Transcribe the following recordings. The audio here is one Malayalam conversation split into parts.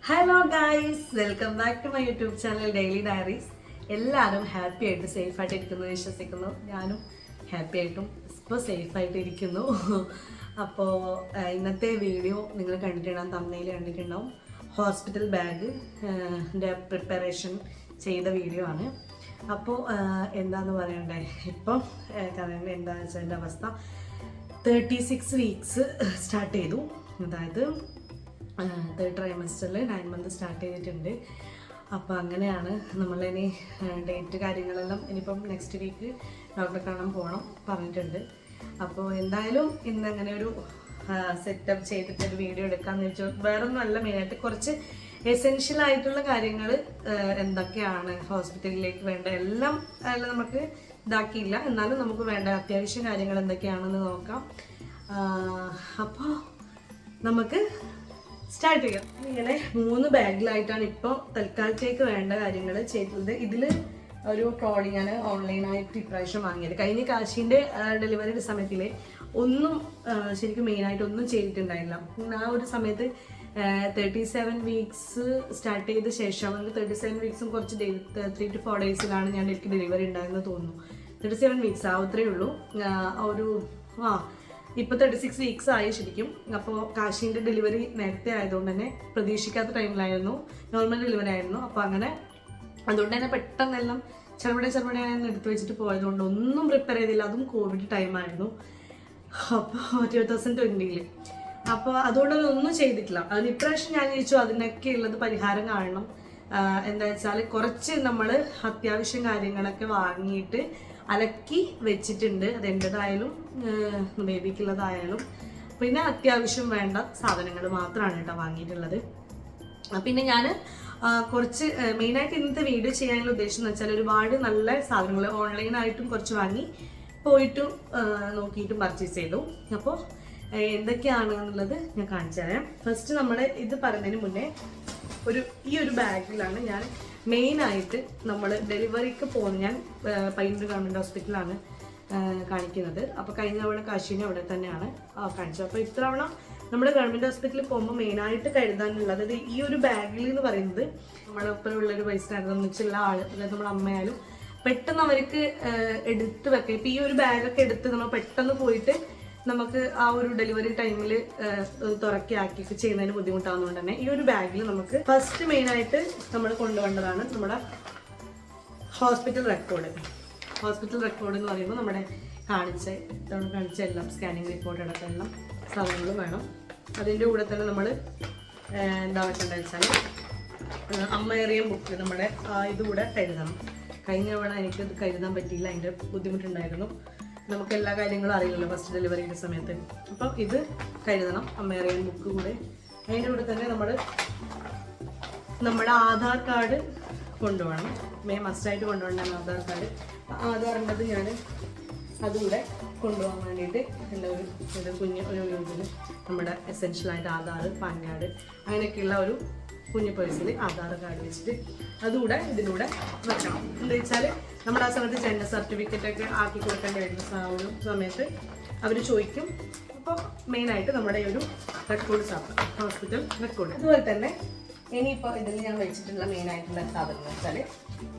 Hello guys, welcome back to my YouTube channel daily diaries. എല്ലാവരും ഹാപ്പി ആയിട്ട് സേഫ് ആയിട്ട് ഇരിക്കുന്നു വിശ്വസിക്കുന്നു. ഞാനും ഹാപ്പി ആയിട്ടും ഇപ്പോൾ സേഫായിട്ട് ഇരിക്കുന്നു. അപ്പോൾ ഇന്നത്തെ വീഡിയോ നിങ്ങൾ കണ്ടിട്ടുണ്ടാകും, തമ്മിൽ കണ്ടിട്ടുണ്ടാവും. ഹോസ്പിറ്റൽ ബാഗിൻ്റെ പ്രിപ്പറേഷൻ ചെയ്ത വീഡിയോ ആണ്. അപ്പോൾ എന്താണെന്ന് പറയണ്ടേ, ഇപ്പം എന്താണെന്ന് വെച്ചാൽ എൻ്റെ അവസ്ഥ 36 വീക്സ് സ്റ്റാർട്ട് ചെയ്തു. അതായത് തേർഡ് ട്രൈമസ്റ്ററിൽ 9 മന്ത് സ്റ്റാർട്ട് ചെയ്തിട്ടുണ്ട്. അപ്പോൾ അങ്ങനെയാണ് നമ്മളിനി ഡേറ്റ് കാര്യങ്ങളെല്ലാം ഇനിയിപ്പം നെക്സ്റ്റ് വീക്ക് ഡോക്ടറെ കാണാൻ പോകണം പറഞ്ഞിട്ടുണ്ട്. അപ്പോൾ എന്തായാലും ഇന്ന് അങ്ങനെ ഒരു സെറ്റപ്പ് ചെയ്തിട്ടൊരു വീഡിയോ എടുക്കാമെന്ന് വെച്ചാൽ വേറെ ഒന്നുമല്ല, മെയിനായിട്ട് കുറച്ച് എസെൻഷ്യൽ ആയിട്ടുള്ള കാര്യങ്ങൾ എന്തൊക്കെയാണ് ഹോസ്പിറ്റലിലേക്ക് വേണ്ട എല്ലാം നമുക്ക് ഇതാക്കിയില്ല, എന്നാലും നമുക്ക് വേണ്ട അത്യാവശ്യം കാര്യങ്ങൾ എന്തൊക്കെയാണെന്ന് നോക്കാം. അപ്പോൾ നമുക്ക് സ്റ്റാർട്ട് ചെയ്യാം. ഇങ്ങനെ 3 ബാഗിലായിട്ടാണ് ഇപ്പോൾ തൽക്കാലത്തേക്ക് വേണ്ട കാര്യങ്ങൾ ചെയ്തത്. ഇതിൽ ഒരു ട്രോളി ഞാൻ ഓൺലൈനായിട്ട് ഇപ്രാവശ്യം വാങ്ങിയത്. കഴിഞ്ഞ കാശിൻ്റെ ഡെലിവറിയുടെ സമയത്തിൽ ഒന്നും ശരിക്കും മെയിനായിട്ട് ഒന്നും ചെയ്തിട്ടുണ്ടായില്ല. ആ ഒരു സമയത്ത് 37 വീക്സ് സ്റ്റാർട്ട് ചെയ്ത ശേഷം 37 വീക്സും കുറച്ച് 3 to 4 ഡേയ്സിലാണ് ഞാൻ എനിക്ക് ഡെലിവറി ഉണ്ടായിരുന്നത് തോന്നുന്നു. 37 വീക്സ് അത്രയേ ഉള്ളൂ. ഇപ്പോൾ 36 വീക്സ് ആയി ശരിക്കും. അപ്പോൾ കാശിൻ്റെ ഡെലിവറി നേരത്തെ ആയതുകൊണ്ട് തന്നെ പ്രതീക്ഷിക്കാത്ത ടൈമിലായിരുന്നു, നോർമൽ ഡെലിവറി ആയിരുന്നു. അപ്പോൾ അങ്ങനെ അതുകൊണ്ട് തന്നെ പെട്ടെന്നെല്ലാം ചെറുപടയാണെന്ന് എടുത്തു വെച്ചിട്ട് പോയതുകൊണ്ട് ഒന്നും പ്രിപ്പയർ ചെയ്തില്ല. അതും കോവിഡ് ടൈമായിരുന്നു, അപ്പോൾ 2020. അപ്പോൾ അതുകൊണ്ട് ഒന്നും ചെയ്തിട്ടില്ല. അതിന് ഇപ്രാവശ്യം ഞാൻ ചോദിച്ചു അതിനൊക്കെ ഉള്ളത് പരിഹാരം കാണണം. എന്താ വെച്ചാൽ കുറച്ച് നമ്മൾ അത്യാവശ്യം കാര്യങ്ങളൊക്കെ വാങ്ങിയിട്ട് അലക്കി വെച്ചിട്ടുണ്ട്. അത് എൻ്റെതായാലും ബേബിക്കുള്ളതായാലും പിന്നെ അത്യാവശ്യം വേണ്ട സാധനങ്ങൾ മാത്രമാണ് കേട്ടോ വാങ്ങിയിട്ടുള്ളത്. പിന്നെ ഞാൻ കുറച്ച് മെയിനായിട്ട് ഇന്നത്തെ വീഡിയോ ചെയ്യാനുള്ള ഉദ്ദേശം എന്ന് വെച്ചാൽ ഒരുപാട് നല്ല സാധനങ്ങൾ ഓൺലൈനായിട്ടും കുറച്ച് വാങ്ങി പോയിട്ടും നോക്കിയിട്ടും പർച്ചേസ് ചെയ്തു. അപ്പോൾ എന്തൊക്കെയാണെന്നുള്ളത് ഞാൻ കാണിച്ചു തരാം. ഫസ്റ്റ് നമ്മൾ ഇത് പറയുന്നതിന് മുന്നേ ഈ ഒരു ബാഗിലാണ് ഞാൻ മെയിനായിട്ട് നമ്മൾ ഡെലിവറിക്ക് പോകുന്നത്. ഞാൻ പയ്യന്നൂർ ഗവൺമെൻറ് ഹോസ്പിറ്റലാണ് കാണിക്കുന്നത്. അപ്പോൾ കഴിഞ്ഞ തവണ കാശിനെ അവിടെ തന്നെയാണ് കാണിച്ചത്. അപ്പോൾ ഇത്തവണ നമ്മുടെ ഗവൺമെൻറ് ഹോസ്പിറ്റലിൽ പോകുമ്പോൾ മെയിനായിട്ട് കരുതാനുള്ളത്, അതായത് ഈ ഒരു ബാഗിൽ എന്ന് പറയുന്നത് നമ്മുടെ ഒപ്പമുള്ളൊരു ബൈസ്റ്റാൻഡർ വെച്ചുള്ള ആൾ, അതായത് നമ്മുടെ അമ്മയാലും പെട്ടെന്ന് അവർക്ക് എടുത്ത് വെക്കാം. ഇപ്പോൾ ഈ ഒരു ബാഗൊക്കെ എടുത്ത് നമ്മൾ പെട്ടെന്ന് പോയിട്ട് നമുക്ക് ആ ഒരു ഡെലിവറി ടൈമിൽ തുറക്കി ചെയ്യുന്നതിന് ബുദ്ധിമുട്ടാവുന്നതുകൊണ്ട് തന്നെ ഈ ഒരു ബാഗിൽ നമുക്ക് ഫസ്റ്റ് മെയിനായിട്ട് നമ്മൾ കൊണ്ടുപോകേണ്ടതാണ് നമ്മുടെ ഹോസ്പിറ്റൽ റെക്കോർഡ്. ഹോസ്പിറ്റൽ റെക്കോർഡ് എന്ന് പറയുമ്പോൾ നമ്മുടെ കാണിച്ച എല്ലാം സ്കാനിങ് റിപ്പോർട്ട് അടക്കം എല്ലാം സാധനങ്ങളും വേണം. അതിൻ്റെ കൂടെ തന്നെ നമ്മൾ എന്താ വെക്കേണ്ടത് വെച്ചാൽ അമ്മേറിയം ബുക്ക് നമ്മുടെ ഇതുകൂടെ കരുതണം. കഴിഞ്ഞ തവണ എനിക്കത് കരുതാൻ പറ്റിയില്ല, അതിൻ്റെ ബുദ്ധിമുട്ടുണ്ടായിരുന്നു. നമുക്ക് എല്ലാ കാര്യങ്ങളും അറിയില്ലല്ലോ ഫസ്റ്റ് ഡെലിവറിയുടെ സമയത്ത്. അപ്പം ഇത് കരുതണം, അമ്മേറിയൻ ബുക്ക് കൂടെ. അതിൻ്റെ കൂടെ തന്നെ നമ്മുടെ ആധാർ കാർഡ് കൊണ്ടുപോകണം. മസ്റ്റായിട്ട് കൊണ്ടുപോകണം ആധാർ കാർഡ്. ആധാറിൻ്റെത് ഞാൻ അതുകൂടെ കൊണ്ടുപോകാൻ വേണ്ടിയിട്ട് എൻ്റെ ഒരു ഇതിൽ നമ്മുടെ എസെൻഷ്യലായിട്ട് ആധാർ, പാൻ കാർഡ് അങ്ങനെയൊക്കെയുള്ള ഒരു കുഞ്ഞു പേഴ്സിൽ ആധാർ കാർഡ് വെച്ചിട്ട് അതുകൂടെ ഇതിലൂടെ വെക്കണം. എന്താ വെച്ചാൽ നമ്മുടെ ആ സമയത്ത് ജനന സർട്ടിഫിക്കറ്റൊക്കെ ആക്കി കൊടുക്കേണ്ടി വരുന്ന ഒരു സമയത്ത് അവർ ചോദിക്കും. അപ്പോൾ മെയിനായിട്ട് നമ്മുടെ ഈ ഒരു റെക്കോർഡ് ഹോസ്പിറ്റൽ റെക്കോർഡ്. അതുപോലെ തന്നെ ഇനിയിപ്പോൾ ഇതിൽ ഞാൻ വെച്ചിട്ടുള്ള മെയിനായിട്ടുള്ള സാധനം എന്ന് വെച്ചാൽ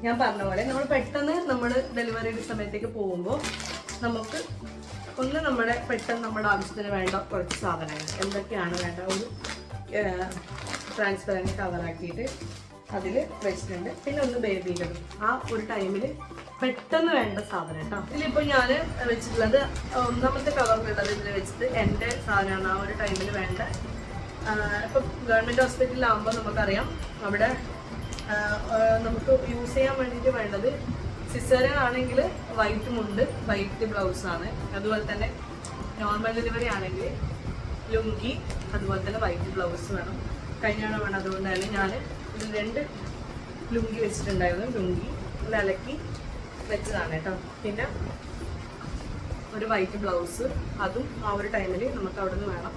ഞാൻ പറഞ്ഞ പോലെ നമ്മൾ പെട്ടെന്ന് നമ്മൾ ഡെലിവറിയുടെ സമയത്തേക്ക് പോകുമ്പോൾ നമുക്ക് പെട്ടെന്ന് നമ്മുടെ ആവശ്യത്തിന് വേണ്ട കുറച്ച് സാധനങ്ങൾ എന്തൊക്കെയാണ് വേണ്ട ഒരു ട്രാൻസ്പെറൻറ്റ് കവറാക്കിയിട്ട് അതിൽ വെച്ചിട്ടുണ്ട്. പിന്നെ ഒന്ന് ബേബിയിലും ആ ഒരു ടൈമിൽ പെട്ടെന്ന് വേണ്ട സാധനം കേട്ടോ. ഇതിലിപ്പോൾ ഞാൻ വെച്ചിട്ടുള്ളത് ഒന്നാമത്തെ കവറിലുള്ളത് ഇതിൽ വെച്ചിട്ട് എൻ്റെ സാധനമാണ് ആ ഒരു ടൈമിൽ വേണ്ട. ഇപ്പം ഗവൺമെൻറ് ഹോസ്പിറ്റലിലാകുമ്പോൾ നമുക്കറിയാം അവിടെ നമുക്ക് യൂസ് ചെയ്യാൻ വേണ്ടിയിട്ട് വേണ്ടത് സിസേറിയൻ ആണെങ്കിൽ വൈറ്റ് മുണ്ട്, വൈറ്റ് ബ്ലൗസാണ്. അതുപോലെ തന്നെ നോർമൽ ഡെലിവറി ആണെങ്കിൽ ലുങ്കി, അതുപോലെ തന്നെ വൈറ്റ് ബ്ലൗസ് വേണം. കഴിഞ്ഞാണ് വേണം. അതുകൊണ്ട് തന്നെ ഞാൻ ഇതിൽ 2 ലുങ്കി വെച്ചിട്ടുണ്ടായിരുന്നു. ലുങ്കി അലക്കി വെച്ചതാണ് കേട്ടോ. പിന്നെ ഒരു വൈറ്റ് ബ്ലൗസ്, അതും ആ ഒരു ടൈമിൽ നമുക്ക് അവിടെ നിന്ന് വേണം.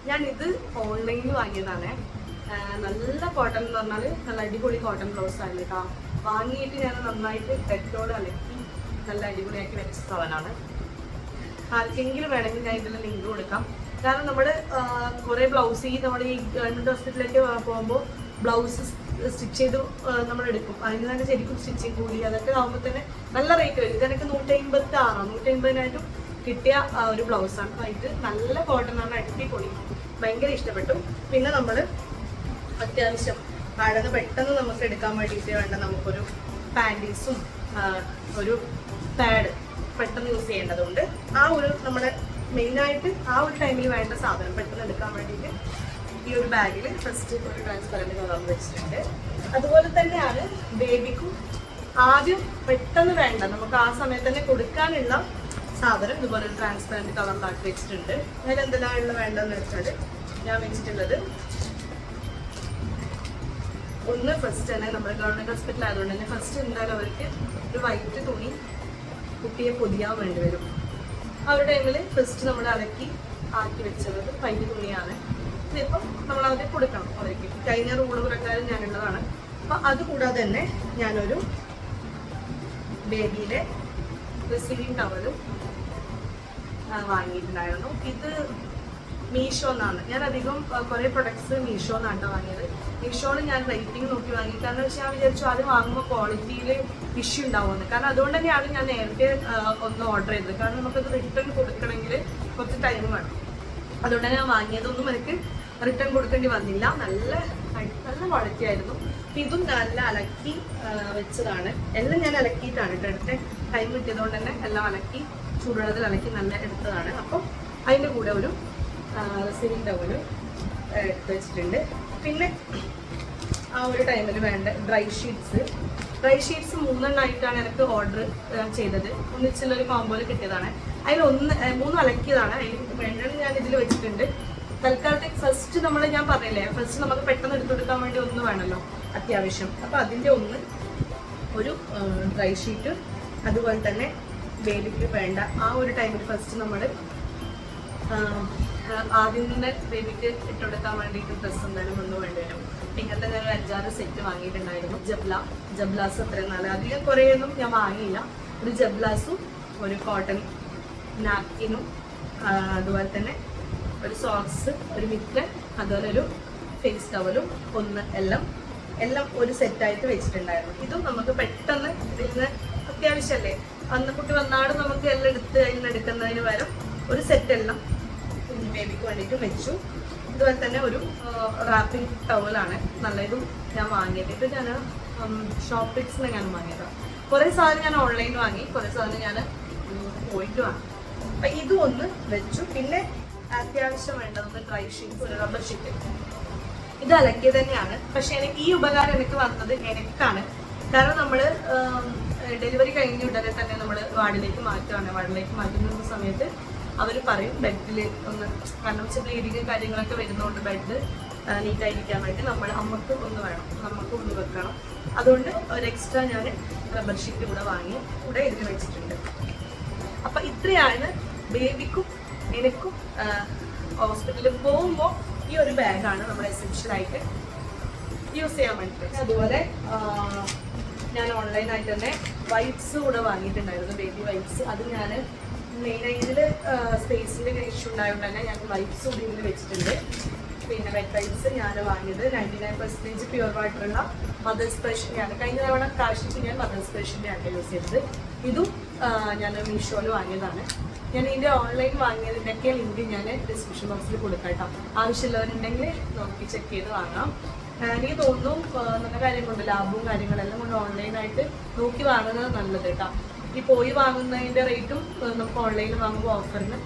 ഞാനിത് ഓൺലൈനിൽ വാങ്ങിയതാണ്. നല്ല കോട്ടൺ എന്ന് പറഞ്ഞാൽ നല്ല അടിപൊളി കോട്ടൺ ബ്ലൗസ് ആയിരുന്നു കേട്ടോ. വാങ്ങിയിട്ട് ഞാൻ നന്നായിട്ട് ടെറ്റോട് അലക്കി നല്ല അടിപൊളിയാക്കി വെച്ച സാധനമാണ്. ആർക്കെങ്കിലും വേണമെങ്കിൽ ഞാൻ ഇതിൽ ലിങ്ക് കൊടുക്കാം. കാരണം നമ്മൾ കുറേ ബ്ലൗസ് ഈ നമ്മുടെ ഈ ഗവൺമെൻറ് ഹോസ്പിറ്റലിലേക്ക് പോകുമ്പോൾ ബ്ലൗസ് സ്റ്റിച്ച് ചെയ്ത് നമ്മൾ എടുക്കും, അതിന് തന്നെ ശരിക്കും സ്റ്റിച്ചിങ് കൂലി അതൊക്കെ ആകുമ്പോൾ തന്നെ നല്ല റേറ്റ് വരും. ഇതെനിക്ക് 156 കിട്ടിയ ഒരു ബ്ലൗസാണ്. വൈറ്റ് നല്ല കോട്ടൺ ആണ്, അടിപൊളി, ഭയങ്കര ഇഷ്ടപ്പെട്ടു. പിന്നെ നമ്മൾ അത്യാവശ്യം അഴക് പെട്ടെന്ന് നമുക്ക് എടുക്കാൻ വേണ്ടിയിട്ട് വേണ്ട നമുക്കൊരു പാൻറ്റീസും ഒരു പാഡ് പെട്ടെന്ന് യൂസ് ചെയ്യേണ്ടതുണ്ട്. ആ ഒരു നമ്മുടെ മെയിനായിട്ട് ആ ഒരു ടൈമിൽ വേണ്ട സാധനം പെട്ടെന്ന് എടുക്കാൻ വേണ്ടിയിട്ട് ഈ ഒരു ബാഗിൽ ഫസ്റ്റ് ഒരു ട്രാൻസ്പെറൻറ്റ് കവർ വെച്ചിട്ടുണ്ട്. അതുപോലെ തന്നെയാണ് ബേബിക്കും ആദ്യം പെട്ടെന്ന് വേണ്ട നമുക്ക് ആ സമയത്ത് തന്നെ കൊടുക്കാനുള്ള സാധനം ഇതുപോലെ ഒരു ട്രാൻസ്പെറൻറ്റ് കവറിലാക്കി വെച്ചിട്ടുണ്ട്. അതിൽ എന്തെല്ലാമുള്ള വേണ്ടതെന്ന് വെച്ചാൽ ഞാൻ വെച്ചിട്ടുള്ളത് ഒന്ന് ഫസ്റ്റ് തന്നെ നമ്മൾ ഗവൺമെൻറ് ഹോസ്പിറ്റൽ ആയതുകൊണ്ട് തന്നെ ഫസ്റ്റ് എന്തായാലും അവർക്ക് ഒരു വൈറ്റ് തുണി കുട്ടിയെ പൊതിയാൻ വേണ്ടി വരും. ആ ഒരു ടൈമിൽ ഫസ്റ്റ് നമ്മൾ അലക്കി ആക്കി വെച്ചത് വൈറ്റ് തുണിയാണ്. ഇതിപ്പം നമ്മൾ അവരെ കൊടുക്കണം, അവർക്ക് കഴിഞ്ഞ റൂള് പ്രകാരം ഞാനുള്ളതാണ്. അപ്പം അതുകൂടാതെ തന്നെ ഞാനൊരു ബേബിയുടെ റിസീവിങ് ടവലും വാങ്ങിയിട്ടുണ്ടായിരുന്നു. ഇത് മീഷോ എന്നാണ്. ഞാൻ അധികം കുറേ പ്രൊഡക്ട്സ് മീഷോ എന്നാണ് വാങ്ങിയത്. മീഷോയിൽ ഞാൻ റേറ്റിംഗ് നോക്കി വാങ്ങി. കാരണം വെച്ചാൽ ഞാൻ വിചാരിച്ചു അത് വാങ്ങുമ്പോൾ ക്വാളിറ്റിയിൽ ഇഷ്യൂ ഉണ്ടാവുമെന്ന്. കാരണം അതുകൊണ്ട് തന്നെയാണ് ഞാൻ നേരത്തെ ഒന്ന് ഓർഡർ ചെയ്തത്. കാരണം നമുക്കത് റിട്ടേൺ കൊടുക്കണമെങ്കിൽ കുറച്ച് ടൈം വേണം. അതുകൊണ്ട് ഞാൻ വാങ്ങിയതൊന്നും എനിക്ക് റിട്ടേൺ കൊടുക്കേണ്ടി വന്നില്ല. നല്ല ക്വാളിറ്റി ആയിരുന്നു. ഇതും നല്ല അലക്കി വെച്ചതാണ്. എല്ലാം ഞാൻ അലക്കിയിട്ടാണ് എടുത്ത് ടൈം കിട്ടിയതുകൊണ്ട് തന്നെ എല്ലാം അലക്കി ചൂടുവെള്ളത്തിൽ അലക്കി നല്ല എടുത്തതാണ്. അപ്പം അതിൻ്റെ കൂടെ ഒരു റിസീവിങ് ടവലും എടുത്ത് വെച്ചിട്ടുണ്ട്. പിന്നെ ആ ഒരു ടൈമിൽ വേണ്ട ഡ്രൈ ഷീറ്റ്സ് 3 എനിക്ക് ഓർഡർ ചെയ്തത്. ഒന്നിച്ചുള്ളൊരു കോമ്പോയിൽ കിട്ടിയതാണ്. അതിൽ 3 അലക്കിയതാണ്. അതിൽ വേണ്ടത് ഞാൻ ഇതിൽ വെച്ചിട്ടുണ്ട്. തൽക്കാലത്തേക്ക് ഫസ്റ്റ് ഞാൻ പറഞ്ഞില്ലേ, ഫസ്റ്റ് നമുക്ക് പെട്ടെന്ന് എടുത്തെടുക്കാൻ വേണ്ടി ഒന്ന് വേണമല്ലോ അത്യാവശ്യം. അപ്പോൾ അതിൻ്റെ ഒരു ഡ്രൈ ഷീറ്റ്, അതുപോലെ തന്നെ ബേബിക്ക് വേണ്ട ആ ഒരു ടൈമിൽ ഫസ്റ്റ് നമ്മൾ ആദ്യം തന്നെ ബേബിക്ക് ഇട്ടുകൊടുക്കാൻ വേണ്ടിയിട്ട് ഡ്രസ്സ് എന്തായാലും ഒന്ന് വേണ്ടി വരും. ഇങ്ങനത്തെ ഞാൻ 5-6 സെറ്റ് വാങ്ങിയിട്ടുണ്ടായിരുന്നു. ജബ്ലാസ് അത്രയും നല്ല അധികം കുറേയൊന്നും ഞാൻ വാങ്ങിയില്ല. ഒരു ജബ്ലാസും ഒരു കോട്ടൺ നാപ്കിനും അതുപോലെ തന്നെ ഒരു സോക്സ്, ഒരു മിറ്റൻ, അതുപോലെ ഒരു ഫേസ് ടവലും എല്ലാം ഒരു സെറ്റായിട്ട് വെച്ചിട്ടുണ്ടായിരുന്നു. ഇതും നമുക്ക് പെട്ടെന്ന് ഇതിന് അത്യാവശ്യമല്ലേ, കുട്ടി വന്നാട് നമുക്ക് എല്ലാം എടുക്കുന്നതിന് പകരം ഒരു സെറ്റെല്ലാം ബേബിക്ക് വേണ്ടിയിട്ട് വെച്ചു. ഇതുപോലെ തന്നെ ഒരു റാപ്പിംഗ് ടവലാണ് നല്ല. ഇതും ഞാൻ വാങ്ങിയത്. ഇത് ഞാൻ ഷോപ്പിക്സിന് ഞാൻ വാങ്ങിയതാണ്. കുറേ സാധനം ഞാൻ ഓൺലൈൻ വാങ്ങി, കുറേ സാധനം ഞാൻ പോയിട്ട് വാങ്ങി. അപ്പം ഇതും ഒന്ന് വെച്ചു. പിന്നെ അത്യാവശ്യം വേണ്ടത് ഡ്രൈ ഷീറ്റ്, ഒരു റബ്ബർ ഷീറ്റ്. ഇത് അലക്കിയത് തന്നെയാണ്. പക്ഷെ എനിക്ക് ഈ ഉപകാരം എനിക്ക് വന്നത് എനിക്കാണ്. കാരണം നമ്മൾ ഡെലിവറി കഴിഞ്ഞ ഉടനെ തന്നെ നമ്മൾ വാർഡിലേക്ക് മാറ്റുന്ന സമയത്ത് അവർ പറയും ബെഡിൽ ഒന്ന്, കാരണം വെച്ചാൽ ബ്ലീഡിങ് കാര്യങ്ങളൊക്കെ വരുന്നതുകൊണ്ട് ബെഡ് നീറ്റായിരിക്കാൻ വേണ്ടി അമ്മക്ക് ഒന്ന് വേണം, നമുക്ക് ഒന്ന് വെക്കണം. അതുകൊണ്ട് ഒരു എക്സ്ട്രാ ഞാൻ റബ്ബർ ഷീറ്റ് കൂടെ ഇതിന് വെച്ചിട്ടുണ്ട്. അപ്പം ഇത്രയാണ് ബേബിക്കും എനിക്കും ഹോസ്പിറ്റലിൽ പോകുമ്പോൾ ഈ ഒരു ബാഗാണ് നമ്മൾ എസെൻഷ്യലായിട്ട് യൂസ് ചെയ്യാൻ വേണ്ടിയിട്ട്. അതുപോലെ ഞാൻ ഓൺലൈനായിട്ട് തന്നെ വൈപ്സ് കൂടെ വാങ്ങിയിട്ടുണ്ടായിരുന്നു, ബേബി വൈപ്സ്. അത് ഞാൻ മെയിനായിട്ട് ഇതിൽ സ്പേസിൻ്റെ ഇഷ്യൂ ഉണ്ടായതുകൊണ്ട് തന്നെ ഞാൻ വൈപ്സ് കൂടി ഇതിൽ വെച്ചിട്ടുണ്ട്. പിന്നെ വെറ്റ് വൈപ്സ് ഞാൻ വാങ്ങിയത് 99% പ്യുവർ വാട്ടറുള്ള മദേഴ്സ് സ്പെഷ്യൻ്റെയാണ്. കഴിഞ്ഞ തവണ കാശിക്ക് ഞാൻ മദേഴ്സ് സ്പെഷ്യൻ്റെയാണ് യൂസ് ചെയ്തത്. ഇതും ഞാൻ മീഷോയിൽ വാങ്ങിയതാണ്. ഞാൻ ഇതിൻ്റെ ഓൺലൈൻ വാങ്ങിയതിൻ്റെയൊക്കെ ലിങ്ക് ഞാൻ ഡിസ്ക്രിപ്ഷൻ ബോക്സിൽ കൊടുക്കാം കേട്ടോ. ആവശ്യമുള്ളവരുണ്ടെങ്കിൽ നോക്കി ചെക്ക് ചെയ്ത് വാങ്ങാം. എനിക്ക് തോന്നുന്നു നല്ല കാര്യം കൊണ്ട് ലാഭവും കാര്യങ്ങളെല്ലാം കൊണ്ട് ഓൺലൈനായിട്ട് നോക്കി വാങ്ങുന്നത് നല്ലത് കേട്ടോ. ഈ പോയി വാങ്ങുന്നതിൻ്റെ റേറ്റും നമുക്ക് ഓൺലൈനിൽ വാങ്ങുമ്പോൾ ഓഫറിന്